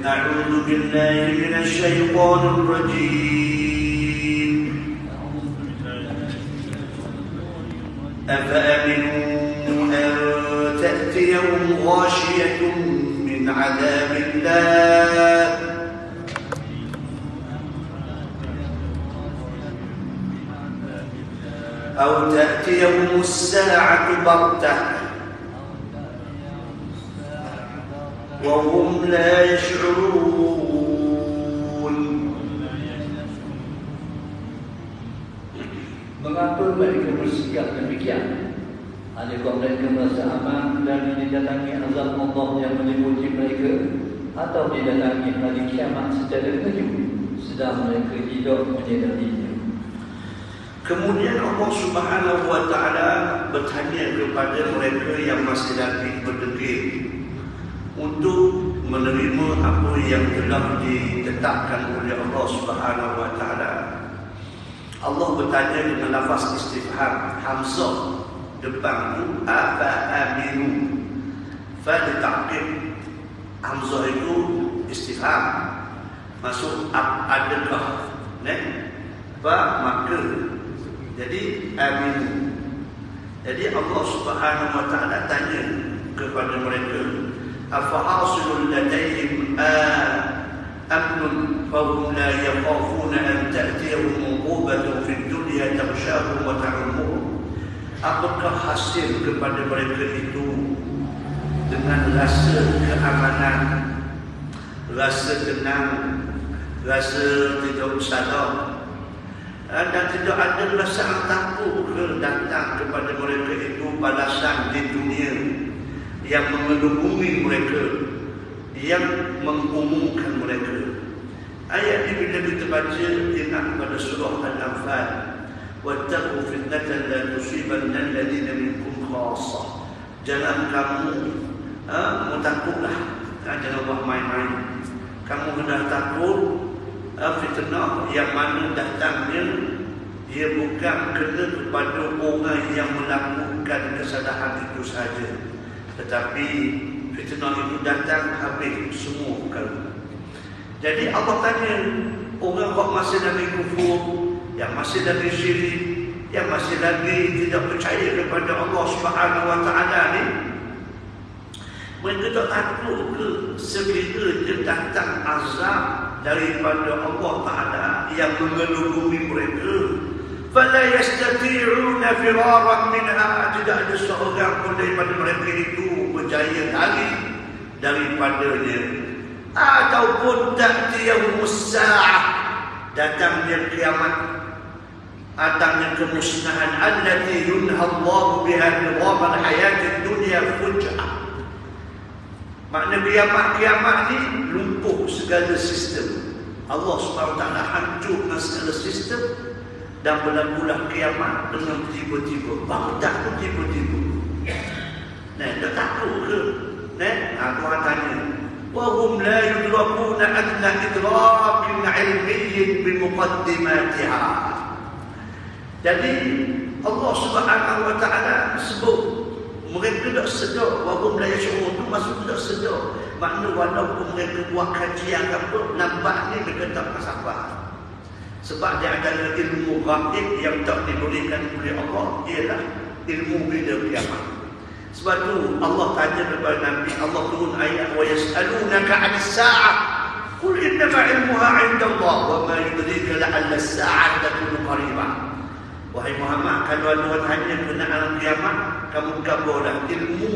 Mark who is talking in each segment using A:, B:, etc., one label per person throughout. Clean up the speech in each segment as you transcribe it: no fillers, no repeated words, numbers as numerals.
A: أعوذ بالله من الشيطان الرجيم أفأمنوا أن تأتيهم غاشية من عذاب الله أو تأتيهم الساعة بغتة وهم لا يشعرون.
B: Mengapa mereka bersikap demikian? Adakah mereka merasa aman dan didatangi azab Allah yang meliputi mereka, atau didatangi hari kiamat secara kejut sedang mereka tidak menyadarinya?
A: Kemudian Allah Subhanahu wa Ta'ala bertanya kepada mereka yang masih lagi berdegil untuk menerima apa yang telah ditetapkan oleh Allah Subhanahu wa Ta'ala. Allah bertanya dengan lafaz istifham, hamzah depan itu apa aminu, fa ditaqib. Hamzah itu istifham, masuk adakah, fa maka. Jadi aminu. Jadi Allah Subhanahu wa Ta'ala tanya kepada mereka, afahasilul ladaihim amnun fahum la yakhafuna an ta'tiyahum uqubatun fid dunya taghshahum wa ta'ummuhum. Apakah hasil kepada mereka itu dengan rasa keamanan, rasa tenang, rasa tidak bersalah, dan tidak ada rasa takut datang kepada mereka itu balasan di dunia yang mengelubungi mereka, yang mengumumkan mereka. Ayat ini bila kita baca, ingat pada surah Al-Anfal, wattaqu fitnatan la tusibanna alladhina minkum khassah. Jangan kamu takutlah, jangan buat main-main. Kamu kena takut fitnah yang mana datangnya dia bukan kena kepada orang yang melakukan kesalahan itu saja, tetapi fitnah itu datang habis semua perkara. Jadi Allah tanya orang yang masih lagi kufur, yang masih lagi syirik, yang masih lagi tidak percaya kepada Allah Subhanahu wa Ta'ala ni, mereka tak takut ke sekiranya datang azab daripada Allah Ta'ala yang mengelubungi mereka? Fala yastati'una firaran minha. Tidak ada seorang pun daripada mereka itu berjaya lari daripadanya. Ataupun ta'tiyahumus sa'ah, datangnya kiamat, datangnya kemusnahan, allati yunha Allah biha nizam al-hayat dunya fuj'ah. Makna kiamat ni lumpuh segala sistem. Allah SWT hancurkan segala sistem dan berlakulah kiamat dengan tiba-tiba. Baghdad pun tiba-tiba. Tak takut ke? Tuhan tanya, وَهُمْ لَا يُدْرَكُونَ أَدْنَى إِدْرَاكٍ عِلْمِيٍّ بِمُقَدِّمَاتِهَا. Jadi Allah Subhanahu wa Ta'ala sebut mereka tidak sedar, walaupun mereka syurul itu masuk tidak sedar. Makna walaupun mereka buat kajian apa, nampak ni mereka tak masalah. Sebab dia ada ilmu ghaib yang tak diberikan oleh Allah, ialah ilmu bila kiamat. Sebab tu Allah tanya kepada Nabi, Allah turun ayat, wa yas'alunaka 'anis sa'ah qul innama 'ilmuha 'inda Allah wa ma yudrika la'alla as-sa'ata takunu qaribah. Wahai Muhammad, kalau Allah tanya kenaan kiamat, kamu kabarlah ilmu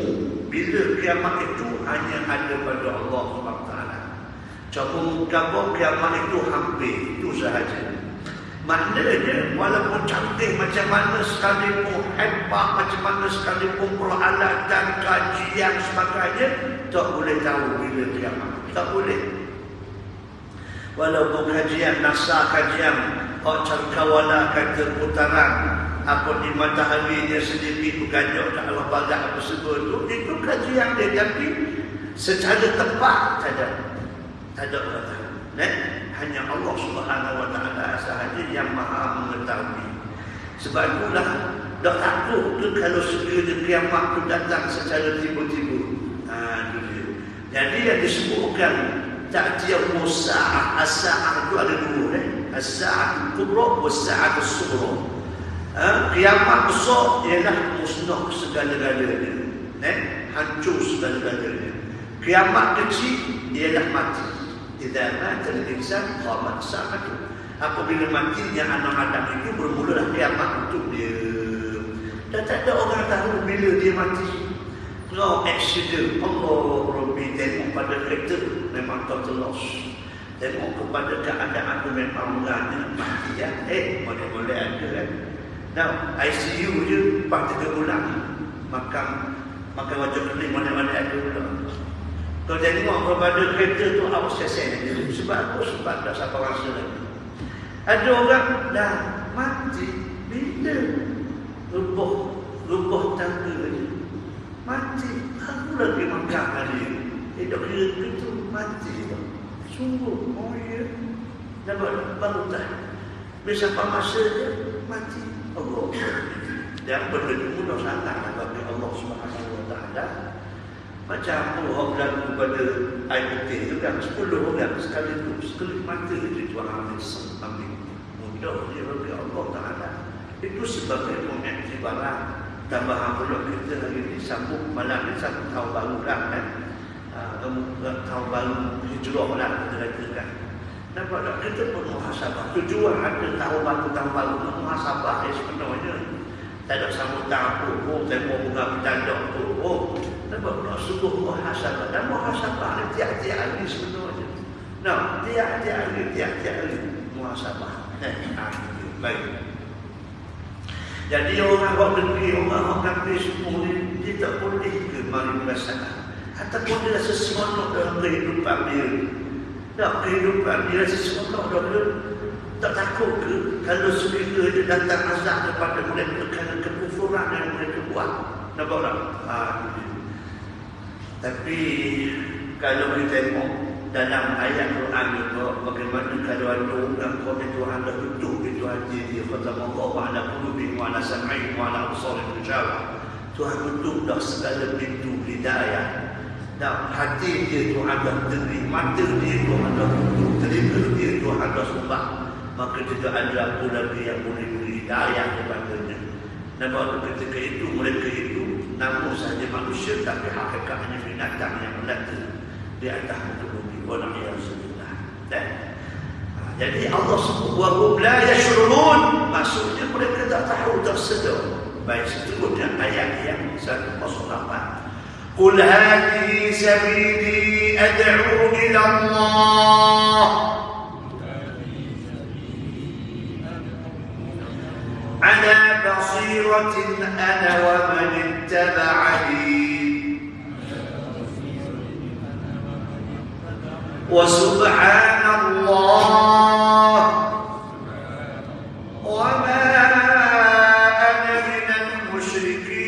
A: bila kiamat itu hanya ada pada Allah SWT. Cuma kabar kiamat itu hampir, itu sahaja. Maknanya walaupun cantik macam mana sekalipun, hebat macam mana sekalipun peralatan, kajian sebagainya, tak boleh tahu bila kiamat. Tak boleh. Walaupun kajian NASA, kajian cakrawala, kata putaran apa di mataharinya sedikit berganjak ke arah barat apa semua itu kajian dia, tapi secara tepat tak ada orang tahu. Hanya Allah Subhanahu wa Ta'ala sahaja yang maha mengetahui. Sebab itulah tak takut tu kalau sekiranya kiamat tu datang secara tiba-tiba. Jadi yang disebutkan ta'tiyahu as-sa'ah. As-sa'ah itu ada dua, as-sa'ah al-kubra was-sa'ah as-sughra. Kiamat besar ialah musnah segala-galanya, hancur segala-galanya. Kiamat kecil ialah mati. Idza mata al-insan qamat sa'atu. Apabila matinya anak Adam itu, bermulalah kiamat untuk dia. Dan tak ada orang tahu bila dia mati. No accident. Allah Rabbi, tengok pada kereta memang tertelos. Tengok kepada keadaan tu memang orangnya mati ya. Boleh-boleh ada kan. Now ICU je 4-3 bulan. Makan wajah kening mana-mana ada pula. Kau tengok kepada kereta tu awas sesen dia. Sebab apa? Sebab dah siapa rasa lagi. Ada orang dah mati bila rubuh tangga je. Mati, aku lagi makan hari. Dok kira itu mati dah. Sungguh, oh ya. Dapat baru dah. Bisa apa masa dia mati. Allah. Dan benda mudah sangat bagi Allah Subhanahu Wa Taala. Macam orang berlaku pada air putih tu kan, 10 orang sekali mata itu Tuhan ambil. Mudah dia bagi Allah Taala. Itu sebagai pengiktibaran. Tambahan pula kita hari ini sambung malam ni satu tahun baru lah kan. Tahun baru hijrah lah kita katakan. Nampak tak? Kita pun muhasabah. Tujuan ada tahun baru muhasabah sebenarnya. Tak ada sambutan apa, tembok bunga bertanduk tu. Nampak tak? Sungguh muhasabah. Dan muhasabah ni tiap-tiap hari sebenarnya. Nah, tiap-tiap hari muhasabah. Baik. Jadi orang negeri, orang kafir semua ni, dia tak boleh ke mari merasakan. Ataupun dia rasa seronok dalam kehidupan dia. Tak, kehidupan dia rasa seronok dalam dia. Tak takut ke kalau sekiranya dia datang azab kepada mereka kerana kekufuran yang mereka buat. Nampak tak? Tapi kalau kita tengok dalam ayat Quran itu, bagaimana kalau ada orang kau Tuhan dah tutup itu hati dia, khatamallahu ala qulubihim wa ala sam'ihim wa ala absarihim ghishawah. Tuhan tutup dah segala pintu hidayah. Dan hati dia Tuhan dah tutup, mata dia Tuhan dah tutup, telinga dia Tuhan dah sembah. Maka tidak ada apa lagi yang boleh beri hidayah kepadanya. Nampak ketika itu mereka itu namun sahaja manusia, tapi hakikatnya binatang yang melata di atas muka bumi. Walhamdulillah. Jadi Allah sebut wahum la yashurun, maksudnya mereka tak tahu, tak sedar. Baik, seterusnya ayat yang 108. Qul hadhihi sabili ad'u ila Allah ala basiratin ana wa man ittaba'ani wa subhanallah wa ma ana minal musyrikin.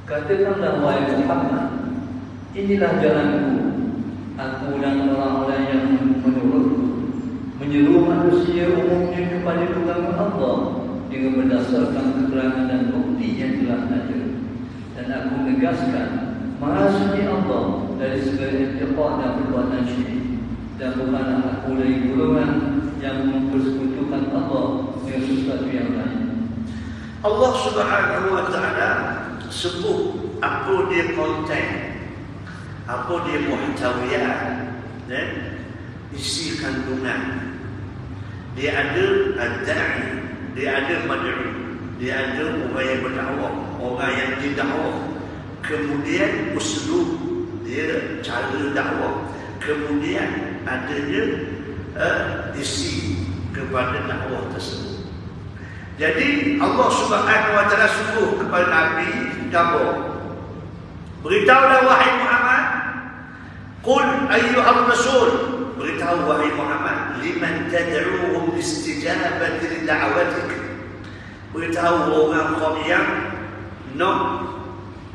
B: Katakanlah wahai Muhammad, inilah jalanku, aku dan orang-orang yang menyuruh manusia umumnya kepada agama Allah dengan berdasarkan keterangan dan bukti yang telah ada. Dan aku menegaskan Maha Suci Allah dari segala i'tiqad dan perbuatan syirik, dan bukanlah aku dari golongan yang mempersekutukan Allah dengan sesuatu yang lain.
A: Allah Subhanahu Wa Taala sebut apa dia konten, apa dia muhtawiyat, isi kandungan. Dia ada ad-da'i, dia ada mad'u, dia ada orang yang berdakwah, orang yang didakwah. Kemudian uslub, dia cara dakwah. Kemudian adanya isi kepada dakwah tersebut. Jadi Allah Subhanahu Wa Taala suruh kepada Nabi kabar, beritahulah wahai Muhammad, qul ayyuhar rasul, beritahu wahai Muhammad, liman tad'uhum istijabati li da'watik, beritahu orang yang nak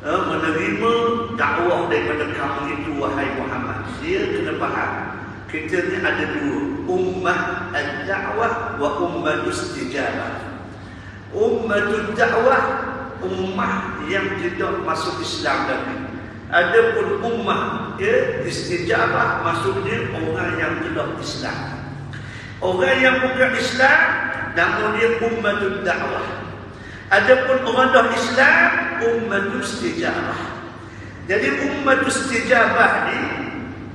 A: menerima dakwah daripada kamu itu wahai Muhammad. Dia kena faham, kita ni ada dua, ummah ad-da'wah wa ummah istijabah. Ummah ad-da'wah ummah yang tidak masuk Islam lagi. Adapun ummah istijabah maksudnya orang yang tidak Islam. Orang yang bukan Islam namun dia ummatul dakwah. Adapun orang dah Islam ummatul istijabah. Jadi ummatul istijabah ni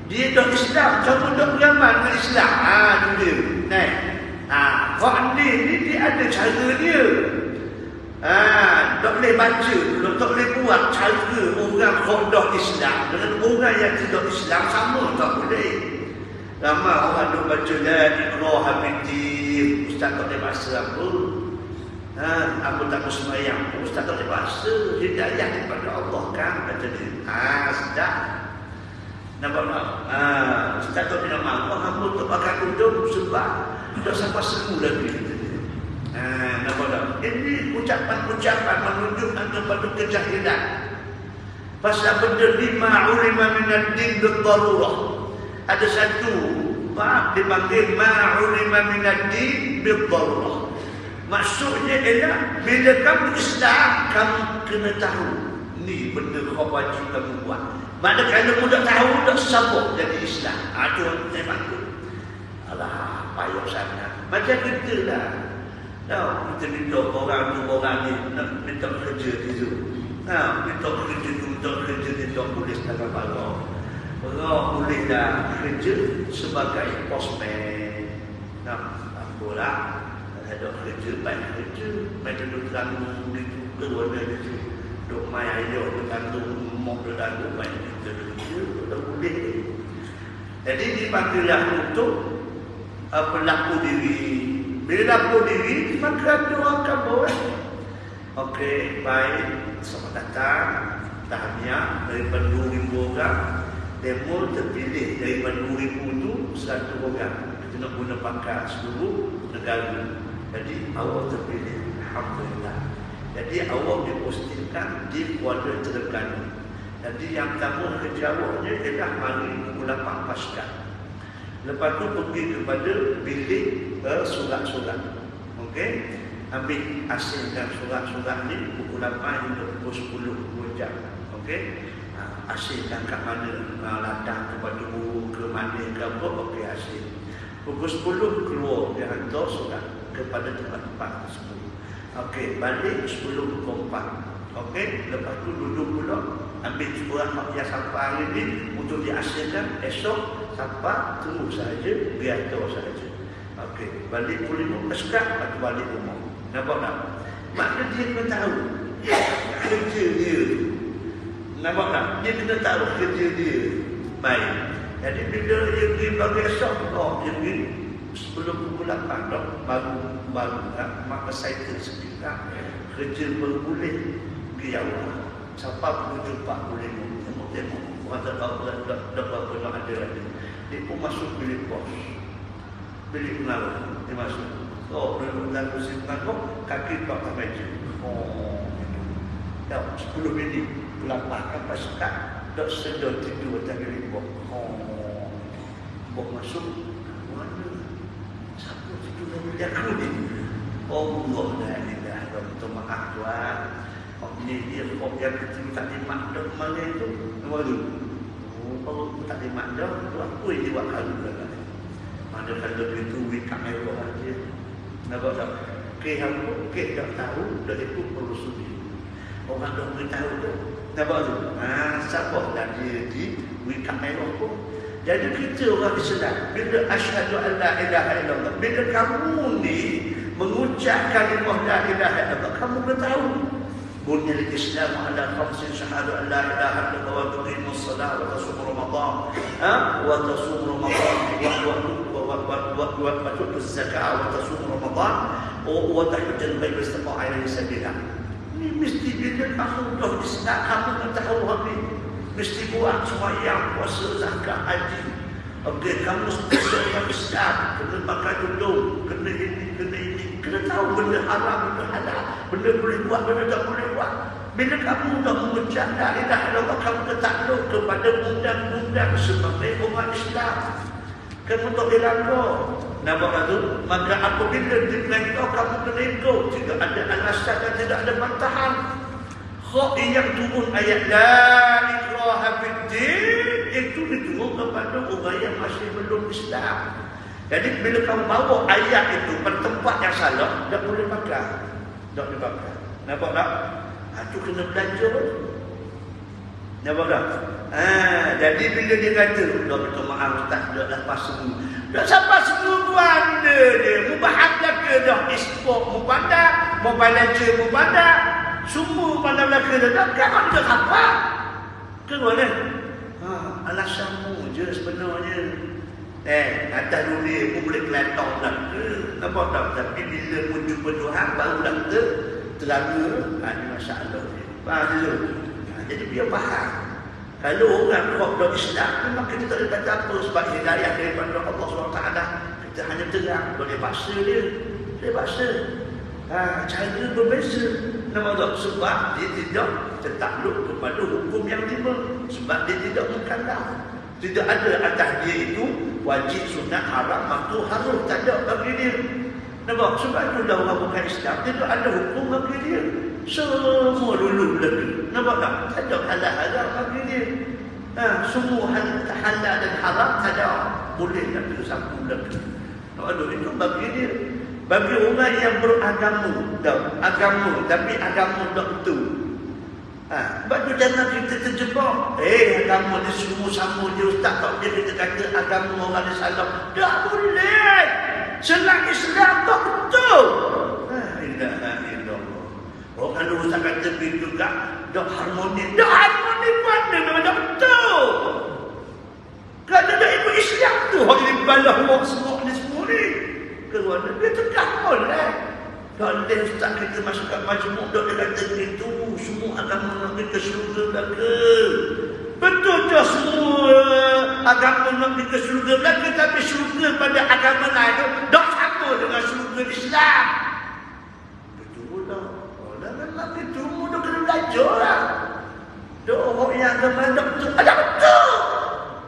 A: dia dah Islam, kamu dah beramal dengan Islam. Tu dia. Nah. Orang ni dia ada cara dia. Tak boleh baca, tak boleh buat cara orang khodah Islam dengan orang yang tidak Islam sama tak boleh. Ramai orang duk baca la ikraha fiddin. Ustaz tak boleh bahasa apa? Aku tak mau sembahyang. Ustaz tak boleh bahasa. Hidayah daripada Allah kan kata dia. Sedap. Nampak tak? Ustaz tak boleh marah. Hamba tak pakai kudung sebab tak sampai semua lagi. Nampak tak? Ini ucapan-ucapan menunjukkan kepada kejahilan. Pasal benda lima ulima minad din bil-darurah. Ada satu bab dipanggil ma'ulima minad din bil-darurah. Maksudnya ialah bila kamu Islam, kamu kena tahu ni benda kau wajib kamu buat. Mana kalau mudah tahu dah sabuk jadi Islam. Itu saya panggil. Alah, payah sangat. Macam kita lah. Kita minta orang tu orang ni nak minta kerja dia tu. Minta kerja tu, minta kerja dia tak boleh setengah barang. Orang boleh dah kerja sebagai postman. Apalah. Ada kerja, baik kerja. Baik duduk tanggung itu, keluarga itu. Duduk main ayah, duduk tanggung, mok duduk tanggung, baik kita kerja. Tak boleh. Jadi dipanggillah untuk berlaku diri. Bila laku diri, maka ada orang kabur. Okey, baik. Selamat datang. Tahniah daripada 2,000 orang. Demo terpilih daripada 2,000 itu 100 orang. Kita nak guna pangkat seluruh negara. Jadi awak terpilih. Alhamdulillah. Jadi awak dipostingkan di Kuala Terengganu. Jadi yang pertama kerja awaknya ialah hari pukul 8 pasca. Lepas tu pergi kepada bilik surat-surat. Okey. Ambil hasilkan surat-surat ni pukul 8 hingga pukul 10 2 jam. Okey. Hasilkan kat mana, latang kepada guru ke mana ke apa, okey hasil. Pukul 10 keluar dia hantar surat kepada tempat-tempat tersebut. Okey, balik 10 pukul 4. Okey, lepas tu duduk pula ambil surat yang sampai hari ni untuk dihasilkan esok sampai tunggu saja, biar tahu saja. Okey, balik pukul 5 sekat atau balik rumah. Nampak tak? Makna dia kena tahu kerja dia. Nampak tak? Dia kena tahu kerja dia. Baik. Jadi bila dia pergi bagi esok, dia pergi sebelum pukul 8 baru maka saya tersedih kerja berboleh pergi awal. Sampai pukul 4 boleh tengok. Orang tak tahu dah berapa nak ada lagi. Dia pun masuk bilik pos. Bilik pengaruh. Dia masuk. Dalam kursi pengaruh, kaki tak meja. Dah 10 minit. Kelapar kapal sekat. Tak sedar tidur atas bilik pos. Bok masuk. Mana? Siapa tidur dalam bilik aku ni? Allah la ilaha illallah. Maaf Tuhan. Ini dia kok yang kecil tak dimak dah mana itu. Nama tu. Kalau tak dimak dah, tu apa yang dia buat kalau dah. Mana kalau itu wikak mewah aja. Nampak tak? Okey tak tahu dah itu perlu sudi. Orang dah beritahu tu. Nampak tu? Siapa dah dia di wikak mewah pun. Jadi kita orang Islam bila asyhadu an la ilaha illallah, bila kamu ni mengucap kalimah la ilaha illallah, kamu kena tahu بني الإسلام على 5 شهادة أن لا إله إلا الله وتقيم الصلاة وتصوم رمضان وتؤتي الزكاة وتصوم رمضان وتحج البيت ما استطاع إليه سبيلا. Ini mesti bila kamu dah Islam, kamu kena tahu habis. Mesti buat sembahyang, puasa, zakat, haji. Okey, kamu seorang Islam, kena pakai tudung, kena ini, kena tahu benda haram, benda halal, benda boleh buat, benda tak boleh buat. Bila kamu dah mengucap la ilaha illallah, kamu takluk kepada undang-undang sebagai umat Islam. Kamu tak dilanggar. Nampak tu? Maka apabila dilanggar, kamu kena ikut. Tidak ada alasan dan tidak ada bantahan. Kok yang turun ayat la ikraha fiddin itu diturun kepada orang yang masih belum Islam. Jadi bila kamu bawa ayat itu pada tempat yang salah, tak boleh pakai. Tak boleh pakai. Nampak tak? Itu kena belajar. Nampak tak? Jadi bila dia kata, dah minta maaf Ustaz, dah lepas semua. Dah sampai semua benda dia. Mubahak ke dah isbok mubadak, mubalaja mubadak. Semua pada belakang dia. Tak kan dia apa? Ke mana? Alasanmu je sebenarnya. Atas dunia pun boleh kelihatan lah ke. Nampak tak? Tapi bila pun jumpa Tuhan, barulah terlalu. Ini masalah dia. Faham tu? Jadi biar faham. Kalau orang kau dah Islam, memang kita tak boleh kata apa. Sebab hidayah daripada Allah SWT. Kita hanya terang. Boleh paksa dia. Boleh paksa. Cara berbeza. Nampak tak? Sebab dia tidak tertakluk kepada hukum yang lima. Sebab dia tidak mengkandang. Tidak ada atas dia itu wajib, sunat, haram, makruh, harus. Tak ada bagi dia. Nampak? Sebab itu dah orang bukan Islam, tidak ada hukum bagi dia. Semua dulu lagi. Nampak tak? Tak ada halal-halal bagi dia. Semua halal dan haram tak ada. Boleh tak ada satu lagi. Nampak? Itu bagi dia. Bagi orang yang beragama, agama, tapi agama tak betul. Sebab tu jangan kita terjebak. Agama ni semua sama je Ustaz. Tak boleh kita kata agama orang ni salah. Tak boleh. Selagi Islam tak betul. Orang ada Ustaz kata begitu tak. Tak harmoni. Tak harmoni mana memang tak betul. Kerana tak ikut Islam tu. Orang ni balah orang semua ni semua ni. Kerana dia tegak boleh. Kalau dia Ustaz kita masukkan majmuk, dia kata begitu. Semua agama nak pergi ke syurga belaka. Betul je semua agama nak pergi ke syurga belaka. Tapi syurga pada agama lain tak sama dengan syurga Islam. Betul lah. Orang memang itu mudah kena belajar lah. Dia orang yang agama tak betul. Ada betul.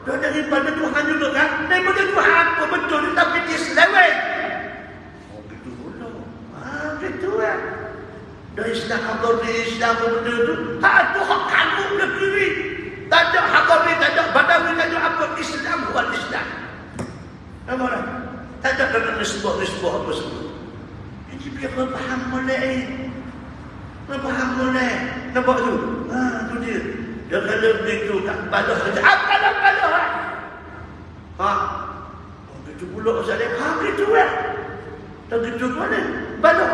A: Dia daripada Tuhan juga kan. Daripada Tuhan apa betul. Tapi dia seleweng. Betul lah. Dari Islam Hakari, Islam benda tu. Tak ada hak kamu negeri. Tak ada Hakari, tak ada Badawi, tak ada apa. Islam buat Islam. Nampak tak? Tak ada kena nisbah apa semua. Jadi biar kau faham boleh. Kau faham boleh. Nampak tu? Tu dia. Dia kalau begitu tak balah saja. Balah. Begitu pula Ustaz dia. Begitu lah. Tak begitu mana? Balah.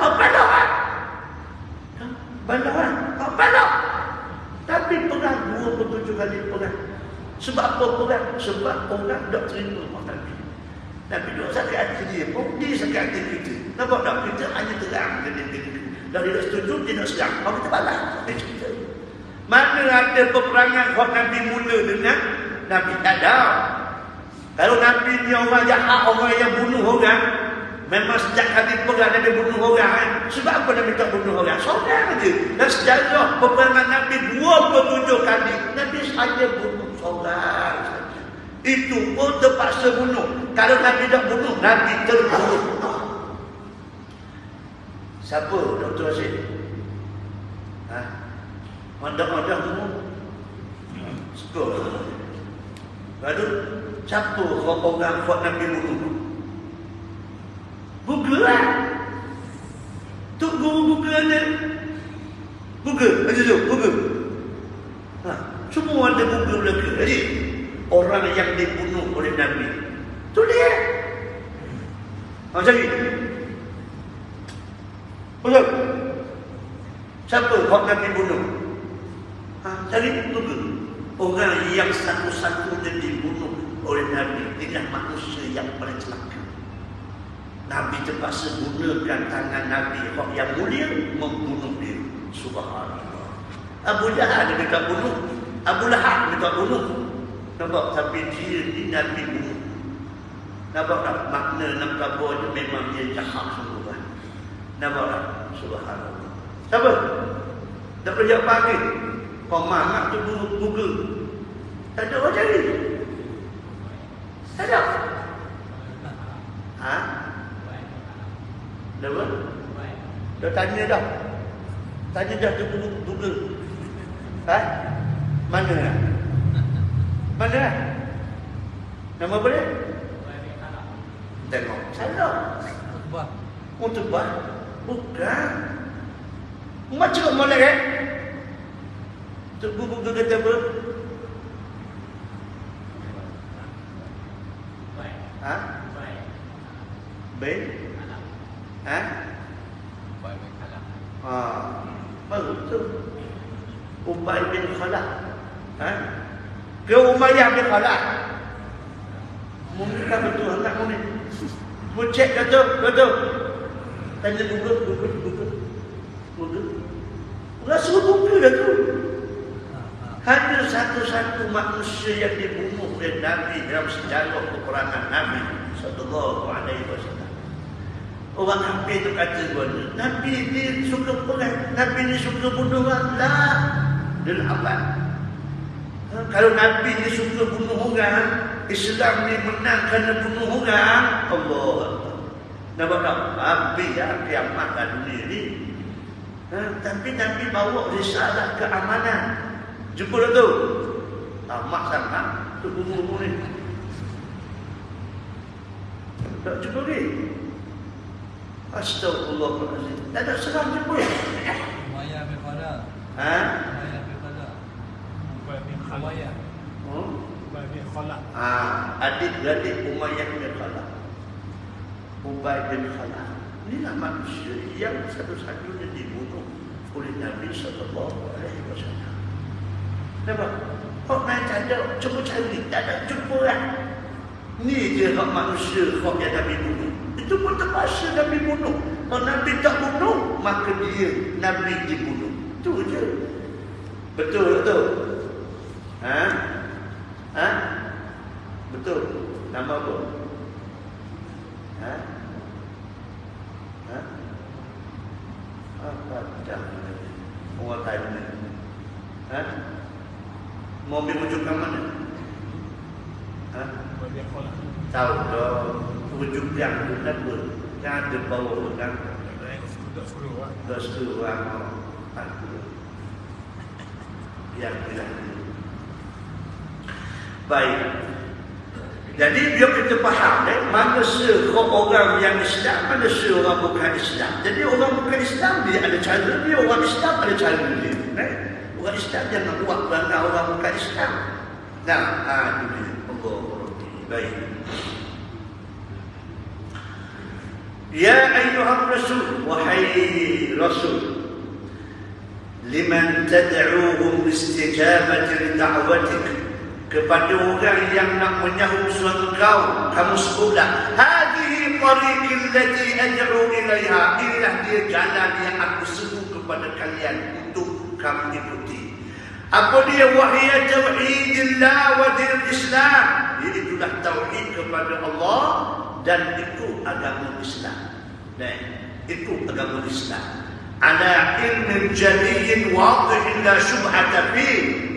A: Tapi pegang 27 kali pegang. Sebab apa pegang? Sebab orang tak terima makan Nabi. Nabi duk sakit hati dia pun, dia sakit hati kita. Nampak tak? Kita hanya terang. Dari dia setuju, dia nak serang. Kalau kita balas, dia cerita. Mana ada peperangan kalau Nabi mula dengan Nabi tak ada. Kalau Nabi ni orang jahat, orang yang bunuh orang, memang sejak kali pegang Nabi bunuh orang. Sebab apa Nabi tak bunuh orang? Seorang saja. Dan sejarah peperangan Nabi 27 kali, Nabi hanya bunuh seorang saja. Itu pun terpaksa bunuh. Kalau Nabi tak bunuh, Nabi terbunuh. Siapa Dr. Asyik? Mandak-mandak semua. Suka. Lalu, siapa orang buat Nabi bunuh? Google lah. Tuk guru Google ada. Google. Google. Semua ada Google lagi. Jadi, orang yang dibunuh oleh Nabi. Itu dia. Cari. Betul. Siapa yang Nabi bunuh? Cari Google. Orang yang satu-satunya dibunuh oleh Nabi dengan manusia yang paling celaka. Nabi terpaksa gunakan tangan Nabi yang mulia membunuh dia. Subhanallah. Abu Jahal dia tak bunuh. Abu Lahab dia tak bunuh. Nampak? Tapi dia ni Nabi bunuh. Nampak tak? Makna nak kabur dia memang dia jahat semua. Nampak tak? Subhanallah. Siapa? Tak boleh jawab pagi. Pemangat tu Google. Tak ada orang cari. Tak ada. Dah apa? Dah tanya dah. Tanya dah tu Google. Mana? Mana? Nama apa dia? Tengok. Salah. Tebal. Bukan. Macam mana kan? Buku kata apa? Baik. Baru tu. Ubay bin Khalaf. Ke Umayyah bin Khalaf. Mungkin betul anak mu ni. Mu cek betul. Tanya Google. Rasul buku dah tu. Hanya satu-satu manusia yang dibunuh oleh Nabi dalam sejarah peperangan Nabi sallallahu alaihi wasallam. Orang kafir itu kata Nabi ni suka perang, Nabi ni suka bunuh orang. Lah, dia abad. Kalau Nabi ni suka bunuh orang, Islam ni menang kerana bunuh orang. Allah. Nampak tak? Habis ya kiamat dunia ni. Tapi Nabi bawa risalah keamanan. Jumpa dah tu. Mak sangat tu bunuh ni. Tak jumpa ni. Astagfirullahaladzim. Tak ada serang jumpa.
C: Umayyah bin Khalaf. Umayyah bin Khalaf. Umayyah. Ubay bin Khalaf.
A: Adik-beradik Umayyah bin Khalaf. Ubay bin Khalaf. Inilah manusia yang satu-satunya dibunuh oleh Nabi sallallahu alaihi wasallam. Nampak? Hak naik tak ada, cuba cari, tak ada jumpa lah. Ni je hak manusia, hak yang Nabi bunuh. Itu pun terpaksa Nabi bunuh. Kalau Nabi tak bunuh, maka dia Nabi dibunuh. Itu je. Betul? Betul. Nama apa? Apa dah? Orang tanya. Mau ambil rujukan mana? Tahu dah. Rujuk yang tu apa? Yang ada bawa orang. Dah seluruh orang. Yang bilang. Baik. Jadi biar kita faham mana orang yang Islam, mana orang bukan Islam. Jadi orang bukan Islam dia ada cara dia, orang Islam ada cara dia. Orang Islam jangan buat bangga orang bukan Islam. Itu dia. Baik. Ya ayyuhar rasul, wahai rasul, liman tad'uuhum istijabati li da'watik, kepada orang yang nak menyahut suara kamu sebutlah hadhihi tariqi allati ad'u ilaiha, inilah dia jalan yang aku seru kepada kalian untuk kamu ikuti. Apa dia? Wahia tauhidillah wa dinul Islam, itulah tauhid kepada Allah dan itu agama Islam. Itu agama Islam. Ala ilmin jaliyin wadih la syubhata fihi,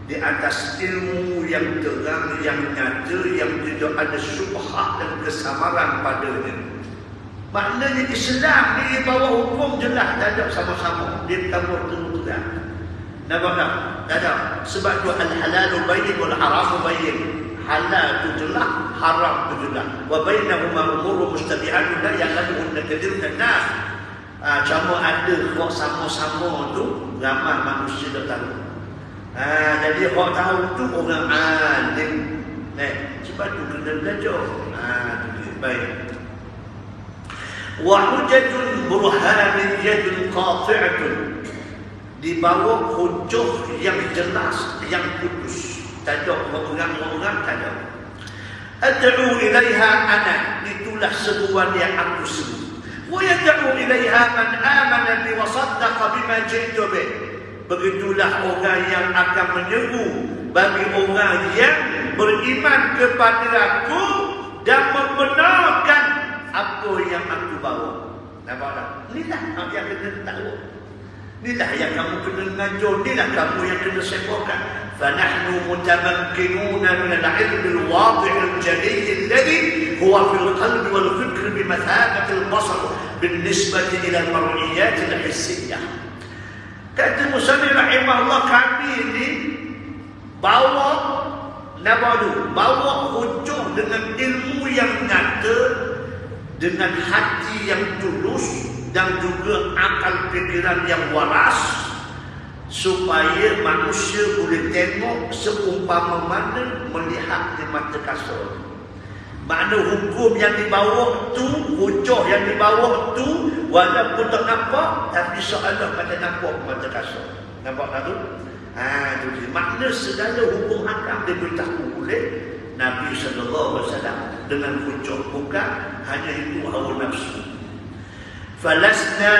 A: di atas ilmu yang terang, yang nyata, yang tidak ada syubhat dan kesamaran padanya. Maknanya Islam ni bawa hukum jelas, tak ada sama-sama. Dia campur terang. Nampak tak? Tak ada. Sebab tu al-halalu bayyin wal haramu bayyin. Halal tu jelas, haram tu jelas. Wa bainahuma umurun mustabihatun la ya'lamuhunna katsirun minan nas. Cuma ada kok sama-sama tu ramai manusia dah tahu. Jadi orang tahu tu orang alim. Sebab tu kena belajar. Baik. Wa hujjatun burhaniyyatun qati'atun, dibawa hujah yang jelas, yang putus. Tak ada orang-orang, tak ada. Ad'u ilaiha ana, itulah seruan yang aku seru. Wa yad'u ilaiha man amana bi wa saddaqa bima ji'tu bih. Begitulah orang yang akan menyeru bagi orang yang beriman kepada aku dan membenarkan apa yang aku bawa. Nampak tak? Inilah yang kena tahu. Inilah yang kamu kena ngajar. Inilah kamu yang kena sekolahkan. فَنَحْنُ مُتَمَكِّنُونَ مِنَ الْعِلْمِ الْوَاضِحِ الْجَلِيِّ الَّذِي هُوَ فِي الْقَلْبِ وَالْفِكْرِ بِمَثَابَةِ الْبَصَرِ بِالنِّسْبَةِ إِلَى الْمَرْئِيَّاتِ الْحِسِّيَّةِ. Kata Muslim rahimahullah, kami bawa hujung dengan ilmu yang nyata, dengan hati yang tulus dan juga akal fikiran yang waras, supaya manusia boleh tengok seumpama mana melihat di mata kasar. Makna hukum yang dibawa tu, hujah yang dibawa tu, walaupun tak nampak, tapi seolah macam nampak mata kasar. Nampak tak tu? Tu dia. Makna segala hukum hakam diberitahu oleh Nabi SAW dengan hujah, bukan hanya itu hawa nafsu. Falasna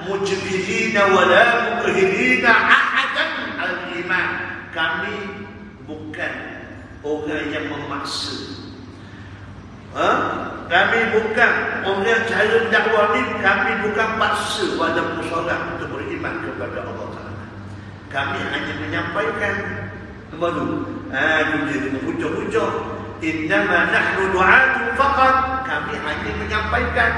A: mujbirina wala mukrihina ahadan al-iman. Kami bukan orang yang memaksa. Kami bukan orang cara dakwah ni, kami bukan paksa walaupun seorang untuk beriman kepada Allah Ta'ala. Kami hanya menyampaikan baru. Itu dia dengan hujah-hujah. Innama nahnu du'atu faqat. Kami hanya menyampaikan.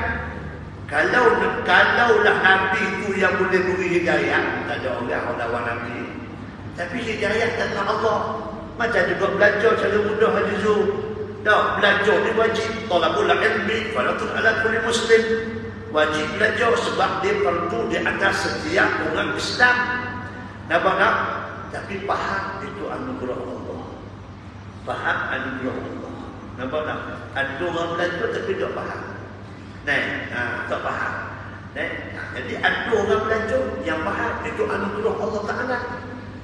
A: Kalaulah Nabi itu yang boleh beri hidayah, tak ada orang lawan Nabi. Tapi hidayah tanpa Allah. Macam juga belajar cara mudah Haji Zul. Tak, belajar ni wajib. Talabul ilmi faratun ala kulli muslim. Wajib belajar sebab dia perlu di atas setiap orang Islam. Nampak tak? Tapi faham itu anugerah Allah. Faham anugerah Allah. Nampak tak? Ada orang belajar tapi tak faham. Tak faham. Jadi ada orang belajar yang faham itu anugerah Allah Ta'ala.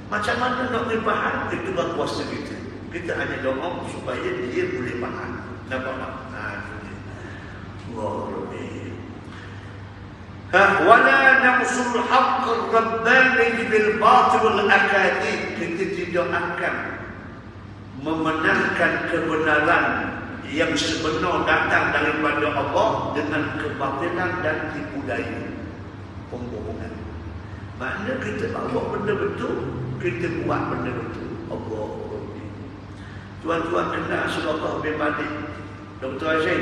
A: Macam mana nak faham? Itu bukan kuasa kita. Kita hanya doa supaya dia boleh faham. Nampak tak? Wala naqsul haqq rabbani bil batil wal akadib. Kita tidak akan memenangkan kebenaran yang sebenar datang daripada Allah dengan kebatilan dan tipu daya, pembohongan. Makna kita bawa benda betul, kita buat benda betul. Allah. Tuan-tuan kenal Surah bin Malik? Dr. Azim,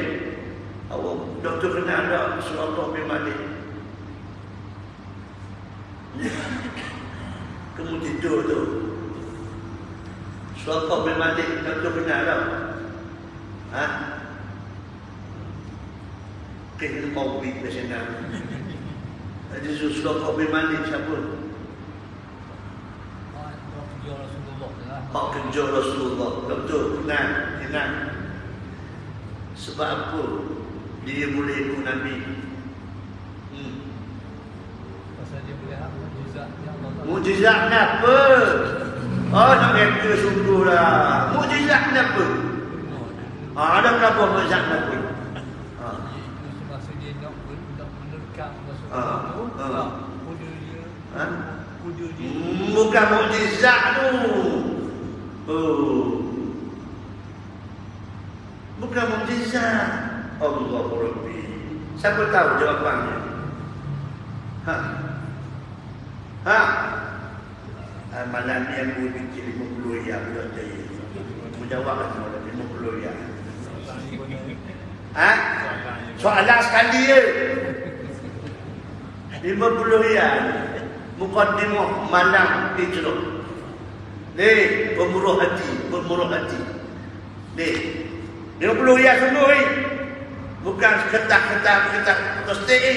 A: awak doktor kenal tak Surah bin Malik? Kamu tidur tu. Surah bin Malik doktor kenal tak? Kena kopi ke sana. Jadi Surah bin Malik siapa? Pak kerja Rasulullah. Betul, kenal. Sebab apa dia boleh ikut Nabi?
C: Pasal dia boleh mukjizat yang Allah.
A: Mukjizat apa? Nak kata sungguhlah. Mukjizat apa? Ada kabar mukjizat apa?
C: Semasa dia nak menerkam Rasulullah. Kuda dia.
A: Bukan mukjizat tu. Bukan mukjizat. Allahu Rabbi. Siapa tahu jawapannya? Malam ni aku fikir 50 riyal budak saya. Menjawab lah semua 50 riyal. Soalan sekali je. 50 riyal. Muqaddimah malam hijrah. Pemurah hati. 50 riyal sungguh ni. Bukan ketak plastik ni.